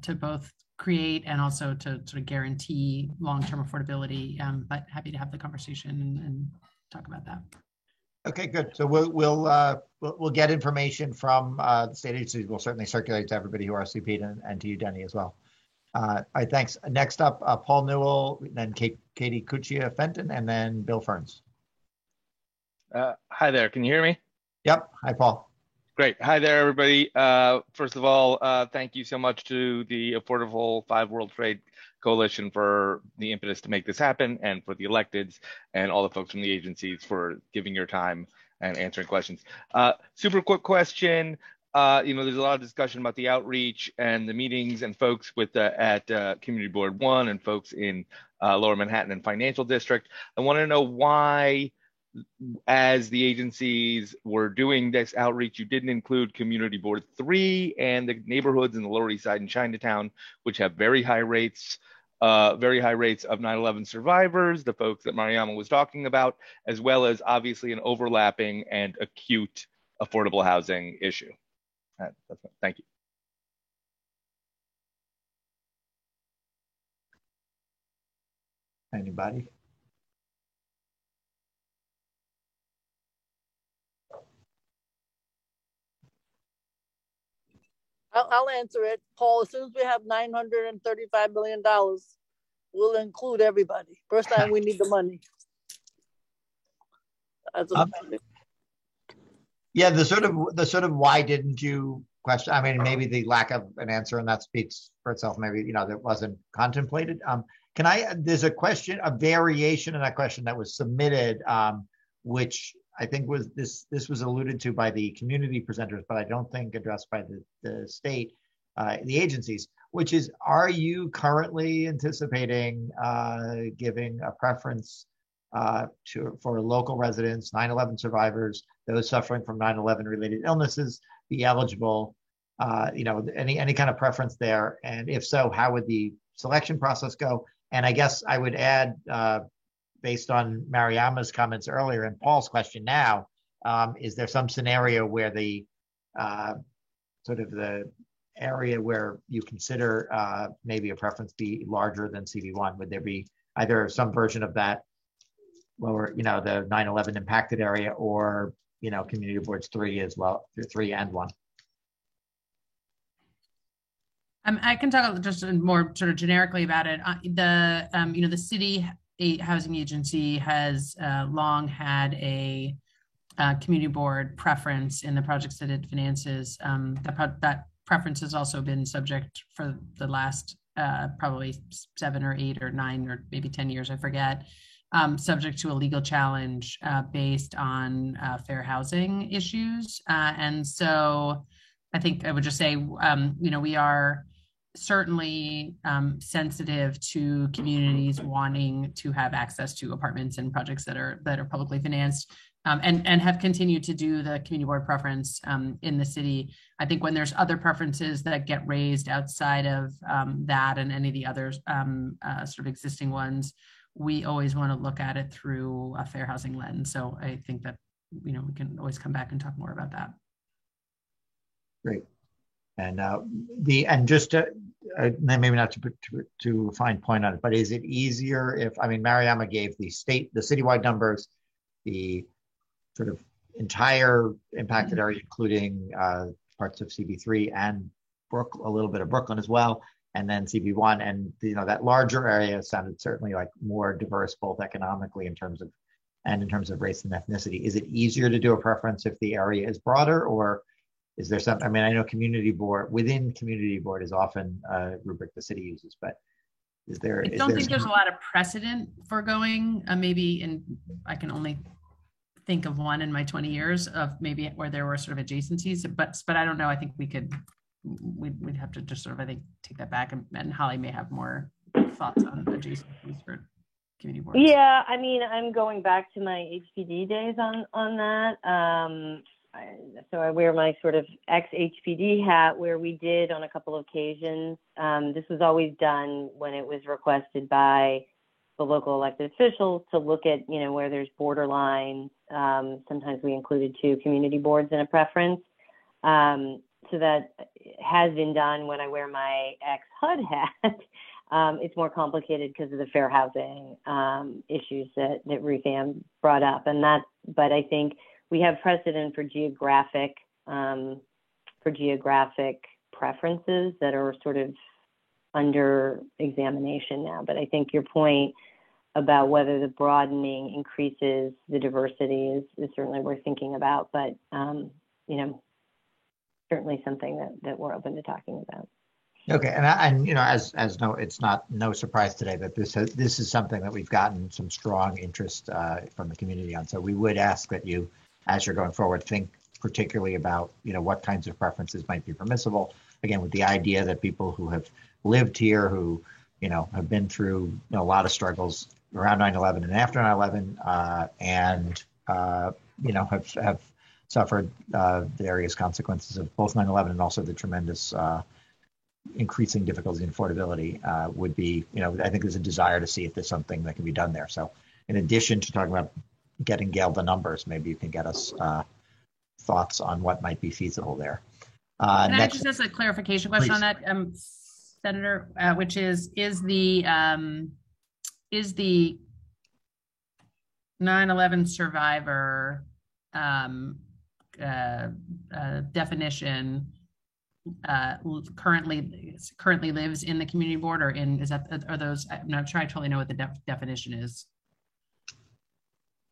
to both create and also to sort of guarantee long-term affordability, but happy to have the conversation and talk about that. Okay, good. So we'll get information from the state agencies. We'll certainly circulate to everybody who RSVP'd and to you, Denny, as well. All right, thanks. Next up, Paul Newell, then Katie Cuccia Fenton, and then Bill Ferns. Hi there. Can you hear me? Yep. Hi, Paul. Great. Hi there, everybody. First of all, thank you so much to the Affordable 5 World Trade Coalition for the impetus to make this happen, and for the electeds and all the folks from the agencies for giving your time and answering questions. Super quick question. You know, there's a lot of discussion about the outreach and the meetings and folks with at Community Board 1 and folks in Lower Manhattan and Financial District. I want to know why, as the agencies were doing this outreach, you didn't include Community Board 3 and the neighborhoods in the Lower East Side and Chinatown, which have very high rates of 9/11 survivors, the folks that Mariama was talking about, as well as obviously an overlapping and acute affordable housing issue. Thank you. Anybody? I'll answer it, Paul. As soon as we have $935 million, we'll include everybody. First time we need the money. Yeah, the sort of why didn't you question? I mean, maybe the lack of an answer, and that speaks for itself. Maybe, you know, that wasn't contemplated. There's a question, a variation in that question that was submitted, which I think this was alluded to by the community presenters, but I don't think addressed by the state, the agencies, which is, are you currently anticipating giving a preference for local residents, 9/11 survivors, those suffering from 9/11 related illnesses, be eligible? Any kind of preference there, and if so, how would the selection process go? And I guess I would add, based on Mariama's comments earlier and Paul's question now, is there some scenario where the sort of the area where you consider maybe a preference be larger than CV1? Would there be either some version of that lower, the 9/11 impacted area, or, community boards 3 as well, 3 and 1? I can talk just more sort of generically about it. The city housing agency has long had a community board preference in the projects that it finances. That preference has also been subject for the last probably 7 or 8 or 9 or maybe 10 years, I forget, subject to a legal challenge based on fair housing issues. And so I think I would just say, we are certainly sensitive to communities wanting to have access to apartments and projects that are publicly financed, and have continued to do the community board preference in the city. I think when there's other preferences that get raised outside of that and any of the other sort of existing ones, we always want to look at it through a fair housing lens. So I think that we can always come back and talk more about that. Great. And just maybe not to fine point on it, but is it easier if, Mariama gave the citywide numbers, the sort of entire impacted area, including parts of CB3 and a little bit of Brooklyn as well, and then CB1, and that larger area sounded certainly like more diverse, both economically in terms of race and ethnicity. Is it easier to do a preference if the area is broader, or is there some? I know community board is often a rubric the city uses, but is there? I don't think there's a lot of precedent for going. I can only think of one in my 20 years of maybe where there were sort of adjacencies, but I don't know. I think we'd have to just sort of, I think, take that back, and Holly may have more thoughts on adjacencies for community boards. Yeah, I'm going back to my HPD days on that. So I wear my sort of ex-HPD hat, where we did on a couple of occasions. This was always done when it was requested by the local elected officials to look at, where there's borderlines. Sometimes we included 2 community boards in a preference. So that has been done when I wear my ex-HUD hat. It's more complicated because of the fair housing issues that Ruth Ann brought up. But I think we have precedent for geographic preferences that are sort of under examination now. But I think your point about whether the broadening increases the diversity is certainly worth thinking about. But certainly something that we're open to talking about. Okay, and it's no surprise today that this is something that we've gotten some strong interest from the community on. So we would ask that you, as you're going forward, think particularly about what kinds of preferences might be permissible. Again, with the idea that people who have lived here, who have been through a lot of struggles around 9/11 and after 9/11, and have suffered the various consequences of both 9/11 and also the tremendous increasing difficulty in affordability, would be, I think there's a desire to see if there's something that can be done there. So in addition to talking about getting Gail the numbers, maybe you can get us thoughts on what might be feasible there. Can I just ask a clarification question on that, Senator, which is the 9/11 survivor definition currently lives in the community board, or are those? I'm not sure I totally know what the definition is.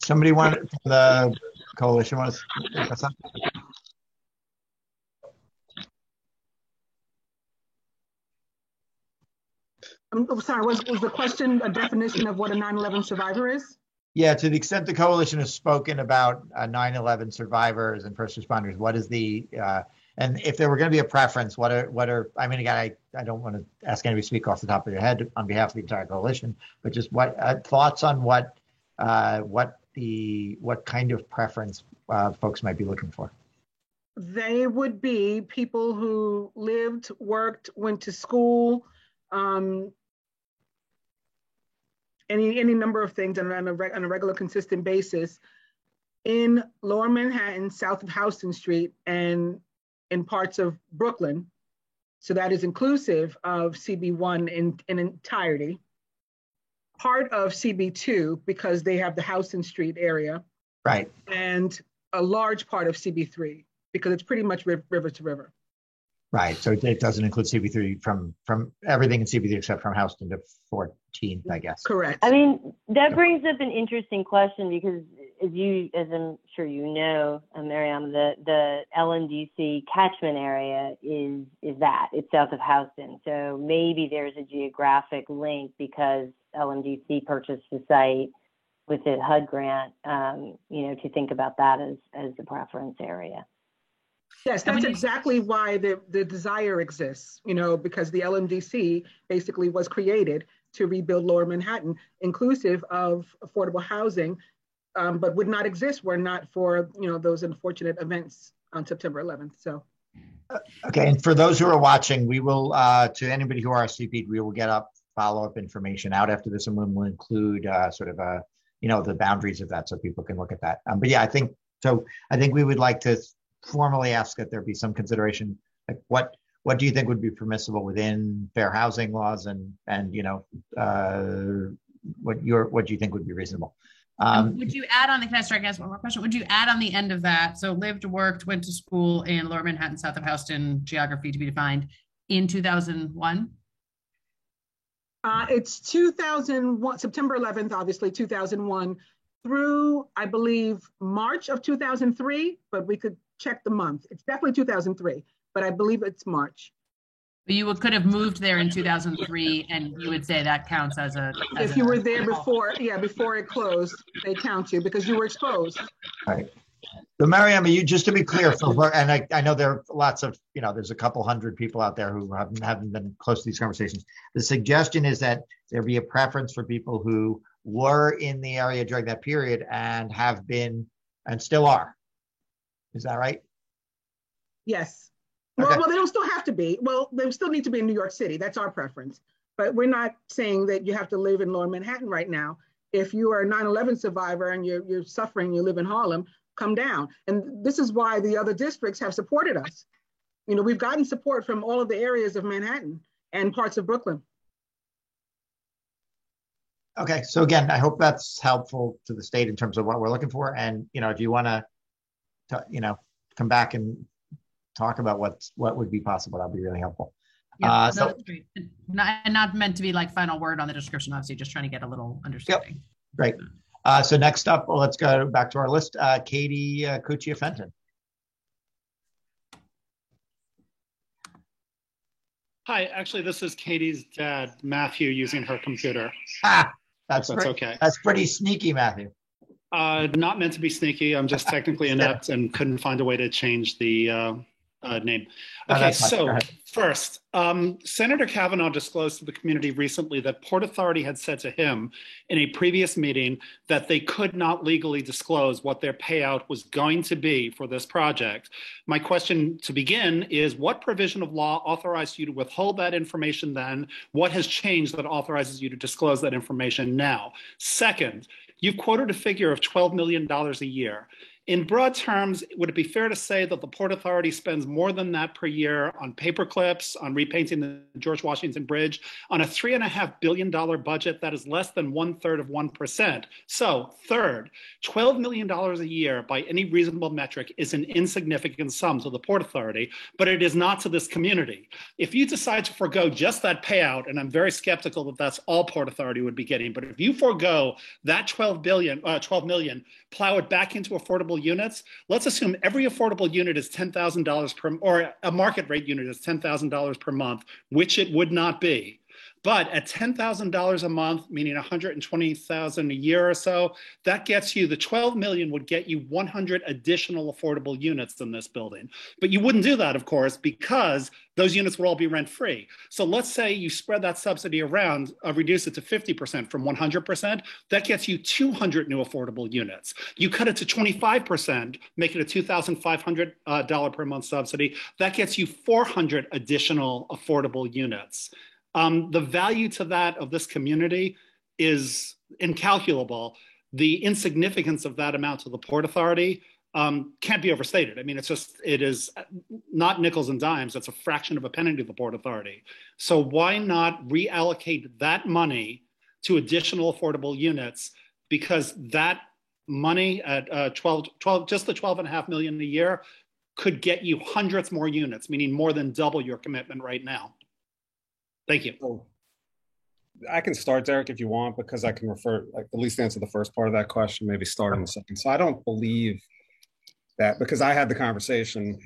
Somebody wanted from the coalition want to pick us up? I'm sorry, was the question a definition of what a 9/11 survivor is? Yeah, to the extent the coalition has spoken about 9/11 survivors and first responders, what is the and if there were going to be a preference, what are I mean, again, I don't want to ask anybody to speak off the top of their head on behalf of the entire coalition, but just what thoughts on what kind of preference folks might be looking for? They would be people who lived, worked, went to school, any number of things on a regular, consistent basis in Lower Manhattan, south of Houston Street, and in parts of Brooklyn. So that is inclusive of CB1 in entirety, part of CB2 because they have the Houston Street area, right, and a large part of CB3 because it's pretty much river to river. Right, so it doesn't include CB3 from everything in CB3 except from Houston to 14th, I guess. Correct. I mean, that brings up an interesting question because as I'm sure you know, Mariam, the LMDC catchment area is that. It's south of Houston. So maybe there's a geographic link because LMDC purchased the site with the HUD grant, to think about that as the preference area. Yes, that's exactly why the desire exists, because the LMDC basically was created to rebuild Lower Manhattan, inclusive of affordable housing, but would not exist were not for, those unfortunate events on September 11th. So. Okay, and for those who are watching, we will, to anybody who RSVP'd, we will get up follow-up information out after this, and we'll include the boundaries of that so people can look at that. But yeah, I think we would like to formally ask that there be some consideration, like what do you think would be permissible within fair housing laws, and what do you think would be reasonable? Would you add on can I start asking one more question? Would you add on the end of that, so lived, worked, went to school in Lower Manhattan, south of Houston, geography to be defined, in 2001? It's 2001, September 11th, obviously 2001, through, I believe, March of 2003, but we could check the month. It's definitely 2003, but I believe it's March. But you could have moved there in 2003, and you would say that counts as a. If you were there before it closed, they count you because you were exposed. Right. So, Mariam, just to be clear, and I know there are lots of, there's a couple hundred people out there who haven't been close to these conversations. The suggestion is that there be a preference for people who were in the area during that period and have been and still are. Is that right? Yes. Okay. Well, they don't still have to be. Well, they still need to be in New York City. That's our preference. But we're not saying that you have to live in Lower Manhattan right now. If you are a 9/11 survivor and you're suffering, you live in Harlem, come down. And this is why the other districts have supported us. We've gotten support from all of the areas of Manhattan and parts of Brooklyn. Okay, so again, I hope that's helpful to the state in terms of what we're looking for. And, if you want to, come back and talk about what would be possible, that'd be really helpful. Yeah, that's great. Not meant to be like final word on the description, obviously, just trying to get a little understanding. Yep. Great. So next up, let's go back to our list. Katie Cuccia-Fenton. Hi, actually, this is Katie's dad, Matthew, using her computer. That's okay. That's pretty sneaky, Matthew. Not meant to be sneaky. I'm just technically inept and couldn't find a way to change the name. Okay, so first, Senator Kavanaugh disclosed to the community recently that Port Authority had said to him in a previous meeting that they could not legally disclose what their payout was going to be for this project. My question to begin is, what provision of law authorized you to withhold that information then? What has changed that authorizes you to disclose that information now? Second, you've quoted a figure of $12 million a year. In broad terms, would it be fair to say that the Port Authority spends more than that per year on paper clips, on repainting the George Washington Bridge, on a $3.5 billion budget that is less than 1/3 of 1%? So, third, $12 million a year by any reasonable metric is an insignificant sum to the Port Authority, but it is not to this community. If you decide to forego just that payout, and I'm very skeptical that that's all Port Authority would be getting, but if you forego that $12 million, plow it back into affordable units, let's assume every affordable unit is $10,000 per, or a market rate unit is $10,000 per month, which it would not be. But at $10,000 a month, meaning $120,000 a year or so, that gets you, the 12 million would get you 100 additional affordable units in this building. But you wouldn't do that, of course, because those units would all be rent free. So let's say you spread that subsidy around, reduce it to 50% from 100%, that gets you 200 new affordable units. You cut it to 25%, make it a $2,500 per month subsidy, that gets you 400 additional affordable units. The value to that of this community is incalculable. The insignificance of that amount to the Port Authority can't be overstated. I mean, it is not nickels and dimes. It's a fraction of a penny to the Port Authority. So why not reallocate that money to additional affordable units? Because that money at just the 12.5 million a year could get you hundreds more units, meaning more than double your commitment right now. Thank you. I can start, Derek, if you want, because I can at least answer the first part of that question, maybe start on the second. So I don't believe that, because I had the conversation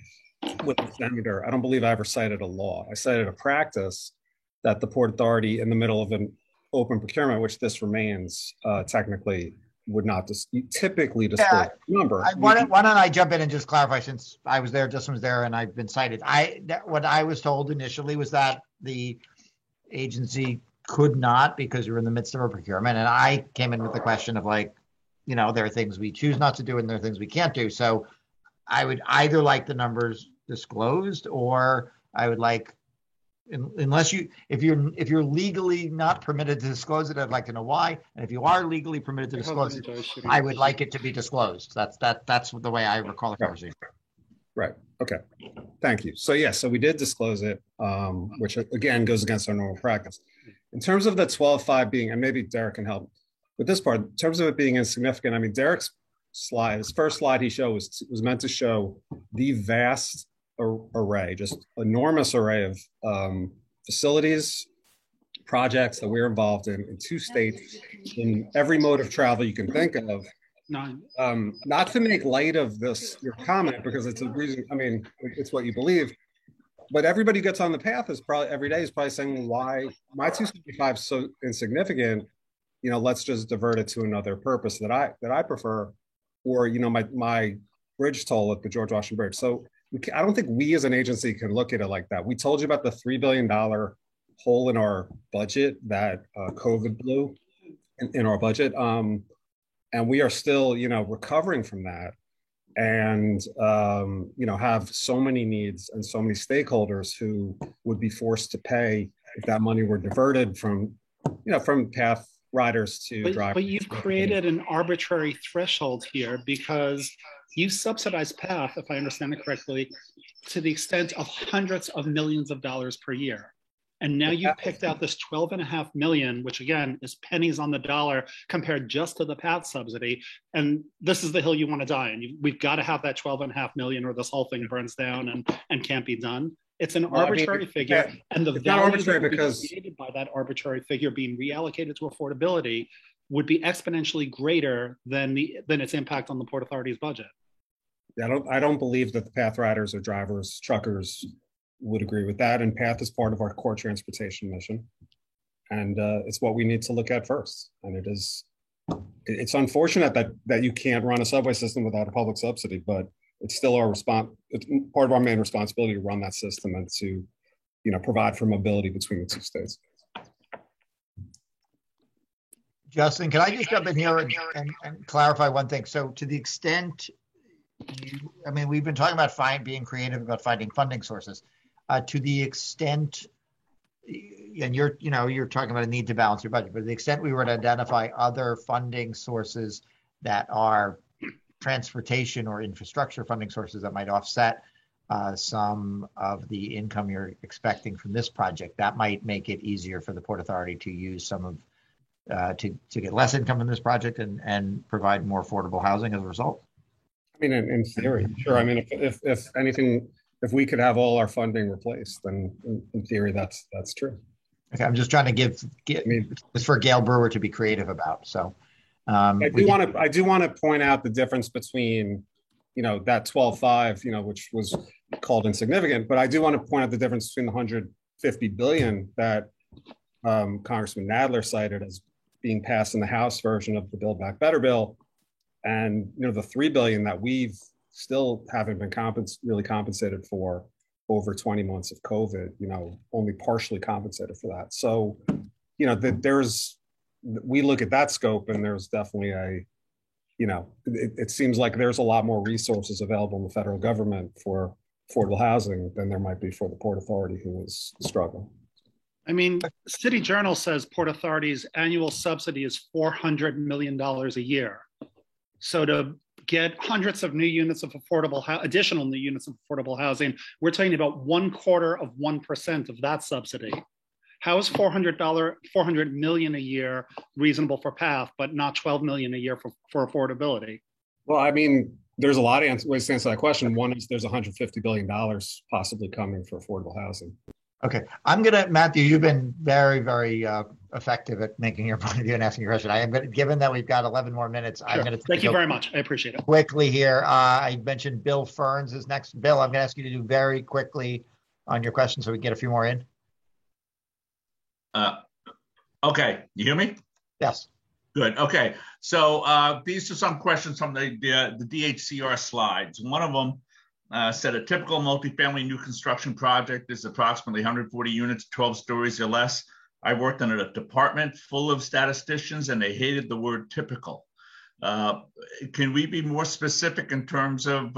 with the senator, I don't believe I ever cited a law. I cited a practice that the Port Authority, in the middle of an open procurement, which this remains technically, would not typically disclose the number. Why don't I jump in and just clarify, since I was there, Justin was there, and I've been cited. What I was told initially was that the agency could not, because you're in the midst of a procurement. And I came in with the question of, like, there are things we choose not to do and there are things we can't do. So I would either like the numbers disclosed, or I would like, if you're legally not permitted to disclose it, I'd like to know why. And if you are legally permitted to disclose it, I would like it to be disclosed. That's the way I recall the conversation. Right. Okay. Thank you. So so we did disclose it, which again goes against our normal practice. In terms of the 12.5 being, and maybe Derek can help with this part, in terms of it being insignificant, I mean, Derek's slide, his first slide he showed was meant to show the vast array, just enormous array of facilities, projects that we're involved in 2 states, in every mode of travel you can think of. Not to make light of your comment, because it's a reason, I mean, it's what you believe, but everybody who gets on the path every day is probably saying, why my 275 is so insignificant, let's just divert it to another purpose that I prefer, or, my bridge toll at the George Washington Bridge. So I don't think we as an agency can look at it like that. We told you about the $3 billion hole in our budget that COVID blew in our budget. And we are still, recovering from that, and, have so many needs and so many stakeholders who would be forced to pay if that money were diverted from path riders to drivers. But you've created an arbitrary threshold here, because you subsidize PATH, if I understand it correctly, to the extent of hundreds of millions of dollars per year. And now you've picked out this 12.5 million, which again is pennies on the dollar compared just to the PATH subsidy. And this is the hill you want to die on. We've got to have that 12.5 million, or this whole thing burns down and can't be done. It's an arbitrary figure, and the value that would be created by that arbitrary figure being reallocated to affordability would be exponentially greater than its impact on the Port Authority's budget. Yeah, I don't believe that the PATH riders or drivers, truckers would agree with that. And PATH is part of our core transportation mission. And it's what we need to look at first. And it's unfortunate that you can't run a subway system without a public subsidy, but it's still it's part of our main responsibility to run that system and to, provide for mobility between the 2 states. Justin, can I just jump in here and clarify one thing? So to the extent we've been talking about being creative about finding funding sources. To the extent, and you're talking about a need to balance your budget, but to the extent we were to identify other funding sources that are transportation or infrastructure funding sources that might offset some of the income you're expecting from this project, that might make it easier for the Port Authority to use some of to get less income in this project and provide more affordable housing as a result. I mean, in theory, sure. I mean, if anything, if we could have all our funding replaced, then in theory, that's true. Okay, I'm just trying to give this for Gail Brewer to be creative about. So I do want to point out the difference between, that 12.5, which was called insignificant, but I do want to point out the difference between the 150 billion that Congressman Nadler cited as being passed in the House version of the Build Back Better bill, and the $3 billion that we've still haven't been really compensated for over 20 months of COVID, only partially compensated for that. So, we look at that scope, and there's definitely it seems like there's a lot more resources available in the federal government for affordable housing than there might be for the Port Authority, who is struggling. I mean, City Journal says Port Authority's annual subsidy is $400 million a year. So to get hundreds of new units of additional new units of affordable housing, we're talking about 1/4% of that subsidy. How is $400 million a year reasonable for PATH, but not $12 million a year for affordability? Well, I mean, there's a lot of ways to answer that question. One is there's $150 billion possibly coming for affordable housing. Okay, Matthew, you've been very, very effective at making your point of view and asking your question. I am going to, given that we've got 11 more minutes, Sure. I'm going to thank you very much. I appreciate it. Quickly here, I mentioned Bill Ferns is next. Bill, I'm going to ask you to do very quickly on your question so we can get a few more in. Okay, you hear me? Yes. Good. Okay, so these are some questions from the DHCR slides. One of them said a typical multifamily new construction project is approximately 140 units, 12 stories or less. I worked in a department full of statisticians, and they hated the word typical. Can we be more specific in terms of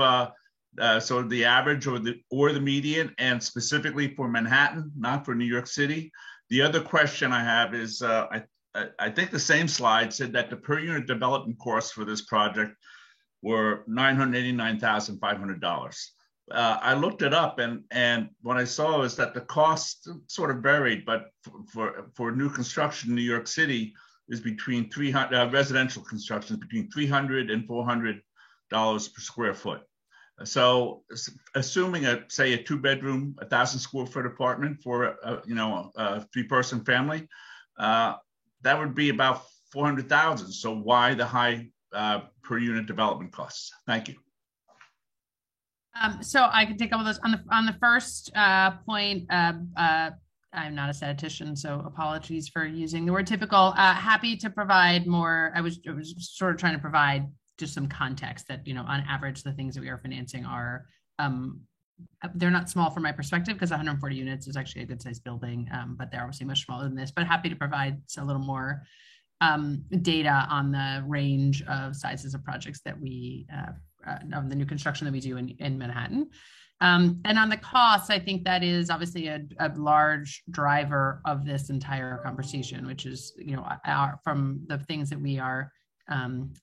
sort of the average or the median, and specifically for Manhattan, not for New York City? The other question I have is, I think the same slide said that the per unit development costs for this project were $989,500. I looked it up, and what I saw is that the cost sort of varied, but for new construction in New York City is between residential construction is between $300 and $400 per square foot. So, assuming say a 2-bedroom, 1,000 square foot apartment for a 3-person family, that would be about $400,000. So why the high per unit development costs? Thank you. So I can take all of those on the first point. I'm not a statistician, so apologies for using the word typical. Happy to provide more. I was sort of trying to provide just some context that, on average, the things that we are financing are, they're not small from my perspective, because 140 units is actually a good sized building, but they're obviously much smaller than this, but happy to provide a little more data on the range of sizes of projects that we, of the new construction that we do in Manhattan. And on the costs, I think that is obviously a large driver of this entire conversation, which is, from the things that we are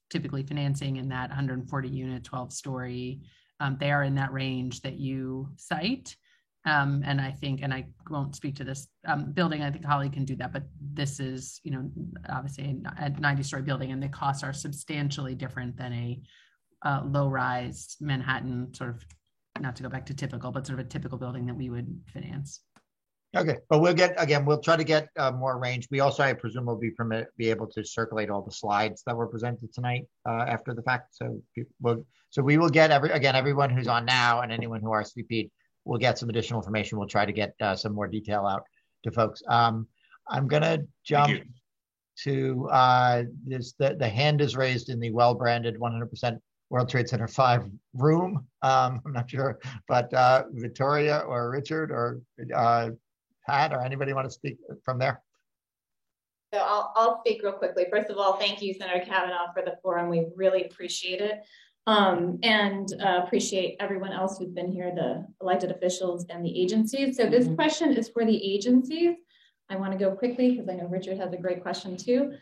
typically financing in that 140 unit, 12 story, they are in that range that you cite. And I think, and I won't speak to this building, I think Holly can do that, but this is, obviously a 90-story building, and the costs are substantially different than a low-rise Manhattan sort of, not to go back to typical, but sort of a typical building that we would finance. Okay, but we'll try to get more range. We also, I presume, will be able to circulate all the slides that were presented tonight after the fact. So we will get everyone who's on now and anyone who RSVP'd, we'll get some additional information. We'll try to get some more detail out to folks. I'm gonna jump to the hand is raised in the well-branded 100% World Trade Center 5 room. I'm not sure, but Victoria or Richard or Pat or anybody want to speak from there? So I'll speak real quickly. First of all, thank you, Senator Kavanaugh, for the forum. We really appreciate it. And appreciate everyone else who's been here, the elected officials and the agencies. So this question is for the agencies. I want to go quickly because I know Richard has a great question too.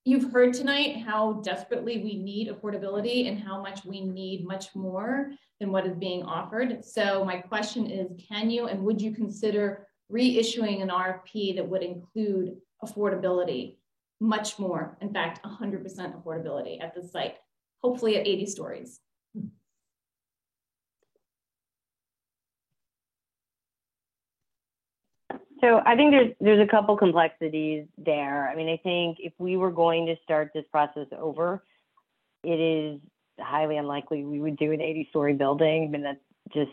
You've heard tonight how desperately we need affordability and how much we need much more than what is being offered. So my question is, can you and would you consider reissuing an RFP that would include affordability, much more, in fact, 100% affordability at the site, hopefully at 80 stories? So I think there's a couple complexities there. I mean, I think if we were going to start this process over, it is highly unlikely we would do an 80-story building. I mean, that's just,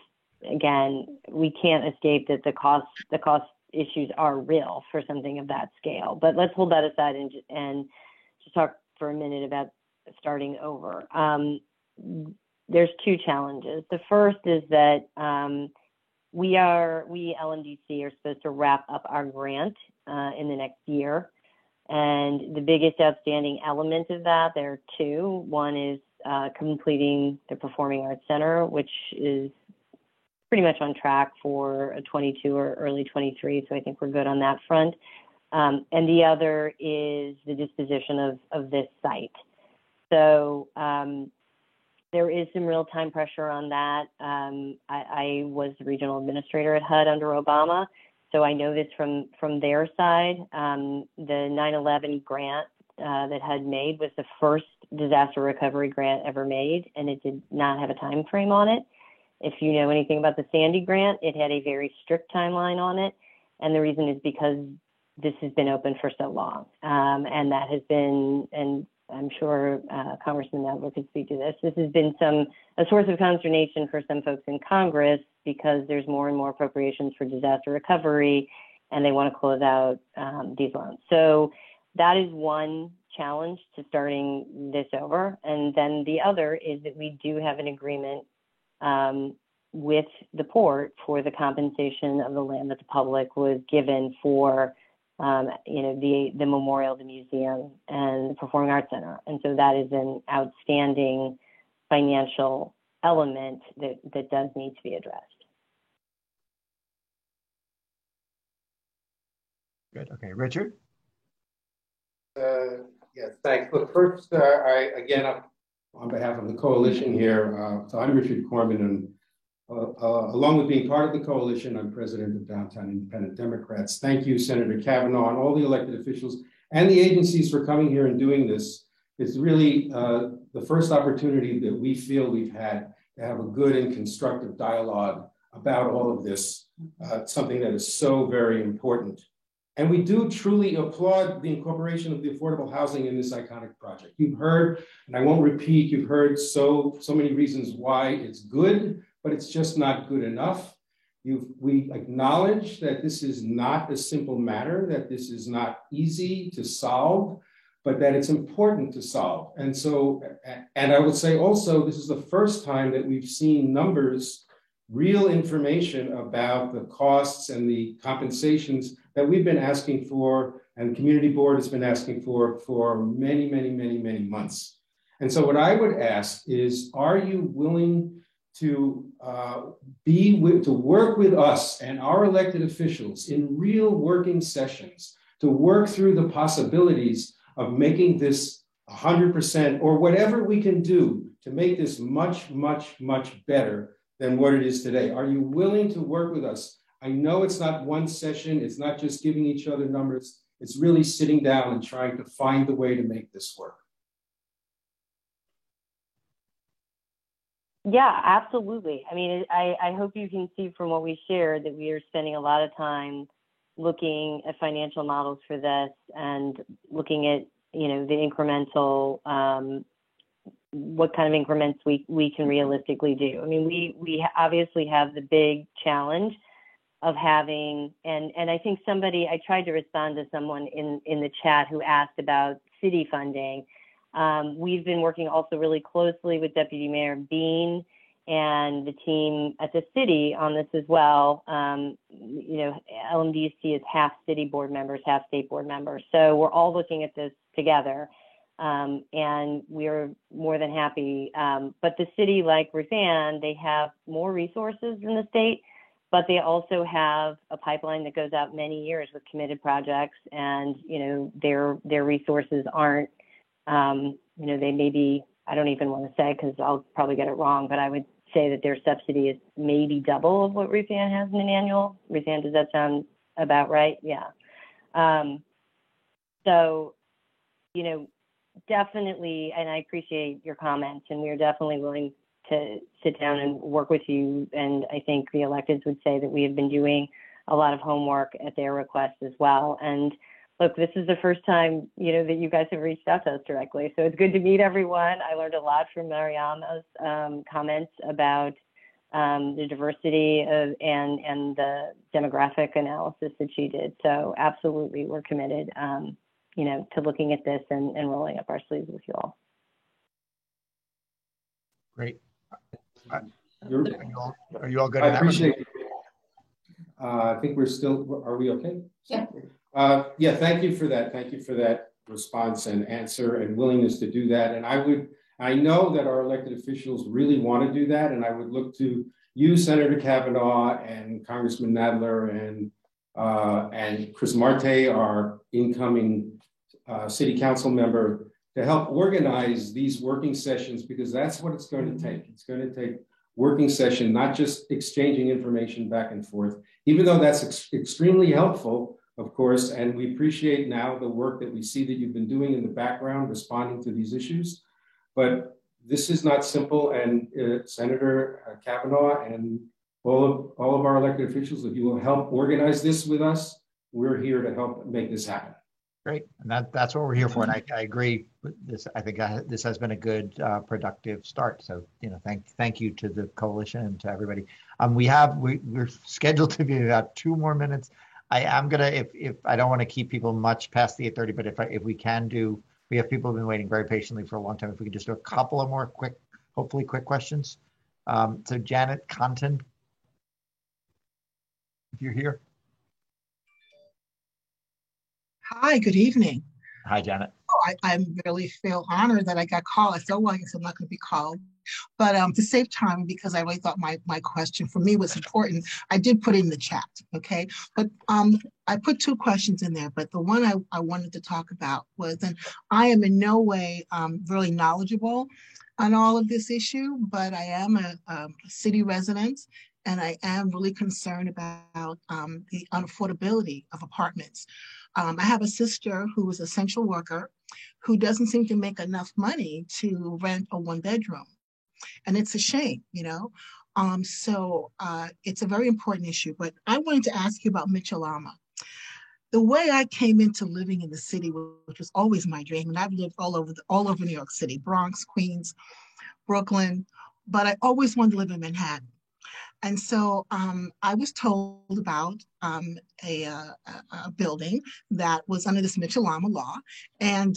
again, we can't escape that the cost issues are real for something of that scale. But let's hold that aside and just talk for a minute about starting over. There's two challenges. The first is that we LMDC are supposed to wrap up our grant in the next year. And the biggest outstanding element of that, there are two. One is completing the Performing Arts Center, which is pretty much on track for a 22 or early 23. So I think we're good on that front. And the other is the disposition of this site. So there is some real time pressure on that. I was the regional administrator at HUD under Obama, so I know this from their side. The 9/11 grant that HUD made was the first disaster recovery grant ever made, and it did not have a time frame on it. If you know anything about the Sandy grant, it had a very strict timeline on it, and the reason is because this has been open for so long, and that has been, and I'm sure Congressman Nadler could speak to this. This has been a source of consternation for some folks in Congress because there's more and more appropriations for disaster recovery, and they want to close out these loans. So that is one challenge to starting this over. And then the other is that we do have an agreement with the port for the compensation of the land that the public was given for the memorial, the museum, and the Performing Arts Center. And so that is an outstanding financial element that does need to be addressed. Good. Okay, Richard. Yes, thanks. Look, first, on behalf of the coalition here, so I'm Richard Corman, and along with being part of the coalition, I'm president of Downtown Independent Democrats. Thank you, Senator Kavanaugh, and all the elected officials and the agencies for coming here and doing this. It's really the first opportunity that we feel we've had to have a good and constructive dialogue about all of this, something that is so very important. And we do truly applaud the incorporation of the affordable housing in this iconic project. You've heard, and I won't repeat, you've heard so many reasons why it's good, but it's just not good enough. We acknowledge that this is not a simple matter, that this is not easy to solve, but that it's important to solve. And so, and I would say also, this is the first time that we've seen numbers, real information about the costs and the compensations that we've been asking for, and the community board has been asking for many, many, many, many months. And so what I would ask is, are you willing to work with us and our elected officials in real working sessions to work through the possibilities of making this 100% or whatever we can do to make this much, much, much better than what it is today? Are you willing to work with us? I know it's not one session, it's not just giving each other numbers, it's really sitting down and trying to find the way to make this work. Yeah, absolutely. I mean, I hope you can see from what we shared that we are spending a lot of time looking at financial models for this and looking at, the incremental, what kind of increments we can realistically do. I mean, we obviously have the big challenge of having, and I think I tried to respond to someone in the chat who asked about city funding. We've been working also really closely with Deputy Mayor Bean and the team at the city on this as well. LMDC is half city board members, half state board members. So we're all looking at this together, and we're more than happy. But the city, like Ruth Ann, they have more resources than the state, but they also have a pipeline that goes out many years with committed projects, and their resources aren't. They may be, I don't even want to say because I'll probably get it wrong, but I would say that their subsidy is maybe double of what Ruth Ann has in an annual. Ruth Ann, does that sound about right? Yeah. So, definitely, and I appreciate your comments, and we are definitely willing to sit down and work with you. And I think the electeds would say that we have been doing a lot of homework at their request as well. And look, this is the first time, that you guys have reached out to us directly. So it's good to meet everyone. I learned a lot from Mariama's comments about the diversity of and the demographic analysis that you did. So absolutely, we're committed, to looking at this and rolling up our sleeves with you all. Great. Are you all good? I appreciate it. I think we're still, are we okay? Yeah. Yeah, thank you for that. Thank you for that response and answer and willingness to do that. And I know that our elected officials really want to do that. And I would look to you, Senator Kavanaugh, and Congressman Nadler, and Chris Marte, our incoming city council member, to help organize these working sessions, because that's what it's going to take. It's going to take working session, not just exchanging information back and forth, even though that's extremely helpful, of course, and we appreciate now the work that we see that you've been doing in the background, responding to these issues. But this is not simple, and Senator Kavanaugh and all of our elected officials, if you will help organize this with us, we're here to help make this happen. Great, and that's what we're here for, and I agree with this. I think this has been a good, productive start. So, thank you to the coalition and to everybody. We're scheduled to be about 2 more minutes. I am gonna, if I don't want to keep people much past the 8:30, but if we can do, we have people who've been waiting very patiently for a long time. If we could just do a couple of more hopefully quick questions. So Janet Conton, if you're here. Hi, good evening. Hi, Janet. Oh, I really feel honored that I got called. I said, well, I guess I'm not going to be called. But to save time, because I really thought my question for me was important, I did put it in the chat, okay? But I put 2 questions in there, but the one I wanted to talk about was, and I am in no way really knowledgeable on all of this issue, but I am a city resident, and I am really concerned about the unaffordability of apartments. I have a sister who is an essential worker who doesn't seem to make enough money to rent a 1-bedroom. And it's a shame, So it's a very important issue. But I wanted to ask you about Mitchell-Lama. The way I came into living in the city, which was always my dream, and I've lived all over New York City, Bronx, Queens, Brooklyn, but I always wanted to live in Manhattan. And so I was told about a building that was under this Mitchell-Lama law, and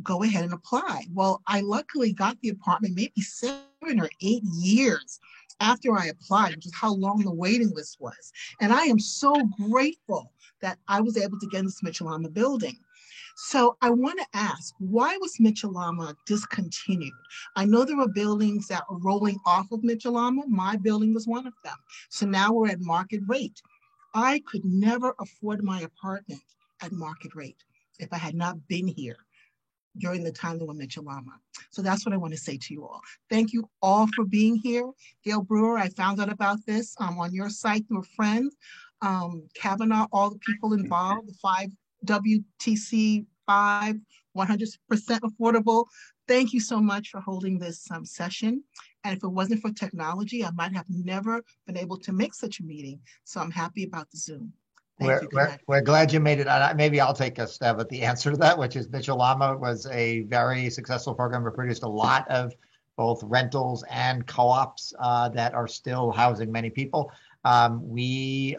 go ahead and apply. Well, I luckily got the apartment maybe 7 or 8 years after I applied, which is how long the waiting list was. And I am so grateful that I was able to get in this Mitchell-Lama building. So I want to ask, why was Mitchell-Lama discontinued? I know there were buildings that were rolling off of Mitchell-Lama. My building was one of them. So now we're at market rate. I could never afford my apartment at market rate if I had not been here during the time that were Mitchell-Lama. So that's what I want to say to you all. Thank you all for being here. Gail Brewer, I found out about this on your site through a friend. Kavanaugh, all the people involved, the 5 WTC 5, 100% affordable. Thank you so much for holding this session. And if it wasn't for technology, I might have never been able to make such a meeting. So I'm happy about the Zoom. We're glad you made it. Maybe I'll take a stab at the answer to that, which is Mitchell-Lama was a very successful program. It produced a lot of both rentals and co-ops that are still housing many people. Many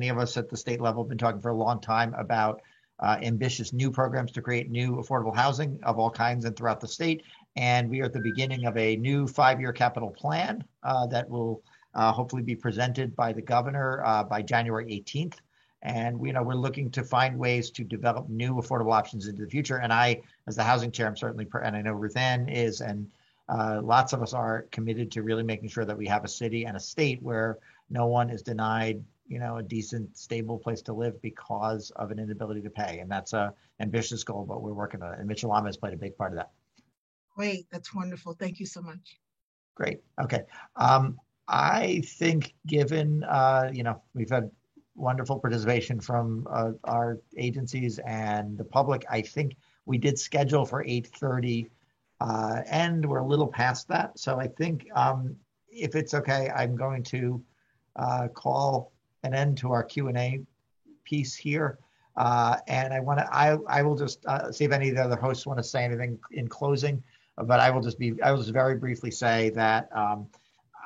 of us at the state level have been talking for a long time about ambitious new programs to create new affordable housing of all kinds and throughout the state. And we are at the beginning of a new 5-year capital plan that will hopefully be presented by the governor by January 18th. And we're looking to find ways to develop new affordable options into the future. And I, as the housing chair, I'm certainly, and I know Ruth Ann is, and lots of us are committed to really making sure that we have a city and a state where no one is denied a decent, stable place to live because of an inability to pay. And that's an ambitious goal, but we're working on it. And Mitchell-Lama has played a big part of that. Great, that's wonderful. Thank you so much. Great, okay. I think given, we've had wonderful participation from our agencies and the public, I think we did schedule for 8:30 and we're a little past that. So I think if it's okay, I'm going to call an end to our Q&A piece here. And I will just see if any of the other hosts want to say anything in closing, but I will just very briefly say that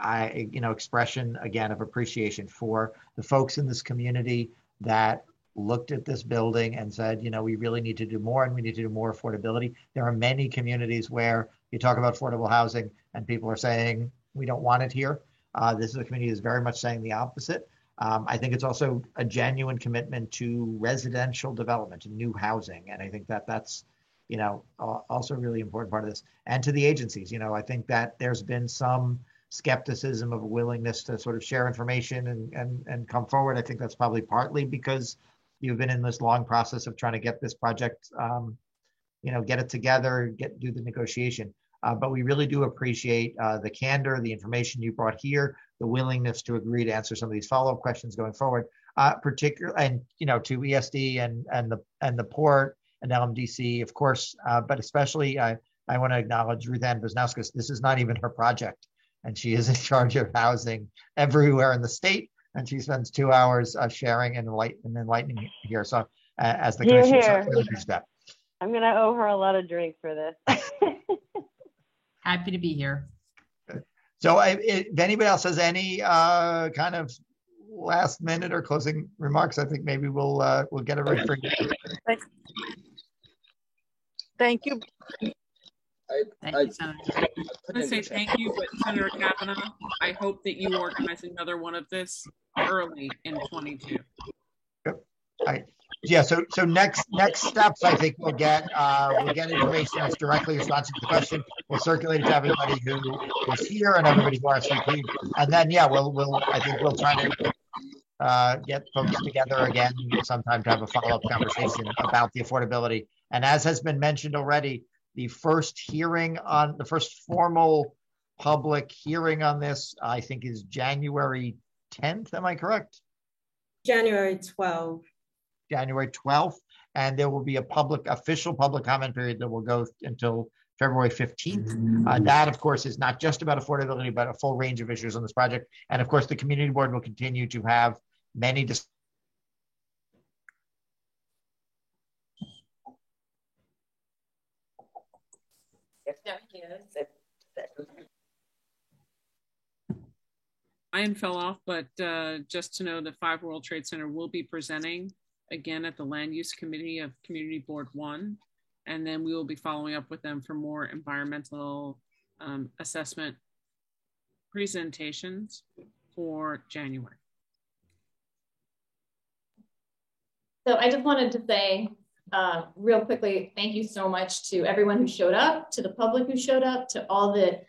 expression again of appreciation for the folks in this community that looked at this building and said, we really need to do more, and we need to do more affordability. There are many communities where you talk about affordable housing and people are saying, we don't want it here. This is a community that's very much saying the opposite. I think it's also a genuine commitment to residential development, to new housing. And I think that that's, also a really important part of this. And to the agencies, I think that there's been some skepticism of willingness to sort of share information and come forward. I think that's probably partly because you've been in this long process of trying to get this project, get it together, do the negotiation. But we really do appreciate the candor, the information you brought here, the willingness to agree to answer some of these follow-up questions going forward, particularly, and to ESD and the port and LMDC, of course, but especially I want to acknowledge Ruth Ann Wisnauskas. This is not even her project, and she is in charge of housing everywhere in the state, and she spends 2 hours sharing and enlightening here. So as the commission, so really appreciate that. I'm going to owe her a lot of drinks for this. Happy to be here. So if anybody else has any kind of last minute or closing remarks, I think maybe we'll get it right for you. Thank you. Thank you, Senator. I want to say thank you, but Senator Kavanaugh, I hope that you organize another one of this early in 22. Yep. Yeah. So next steps, I think we'll get information that's directly responsive to the question. We'll circulate it to everybody who was here and everybody who RSVP'd, and then I think we'll try to get folks together again sometime to have a follow-up conversation about the affordability. And as has been mentioned already, the first formal public hearing on this, I think, is January 10th. Am I correct? January 12th. January 12th. And there will be a official public comment period that will go until February 15th. That, of course, is not just about affordability, but a full range of issues on this project. And of course, the community board will continue to have many Ryan fell off, but just to know the 5 World Trade Center will be presenting again at the Land Use Committee of Community Board 1, and then we will be following up with them for more environmental assessment presentations for January. So I just wanted to say real quickly, thank you so much to everyone who showed up, to the public who showed up, to all the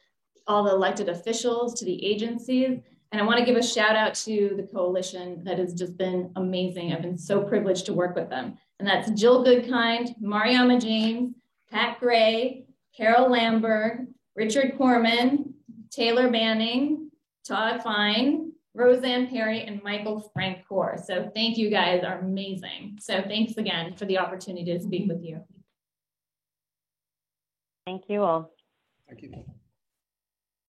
elected officials, to the agencies. And I want to give a shout out to the coalition that has just been amazing. I've been so privileged to work with them. And that's Jill Goodkind, Mariama James, Pat Gray, Carol Lambert, Richard Corman, Taylor Banning, Todd Fine, Roseanne Perry, and Michael Frank Core. So thank you guys, are amazing. So thanks again for the opportunity to speak with you. Thank you all. Thank you.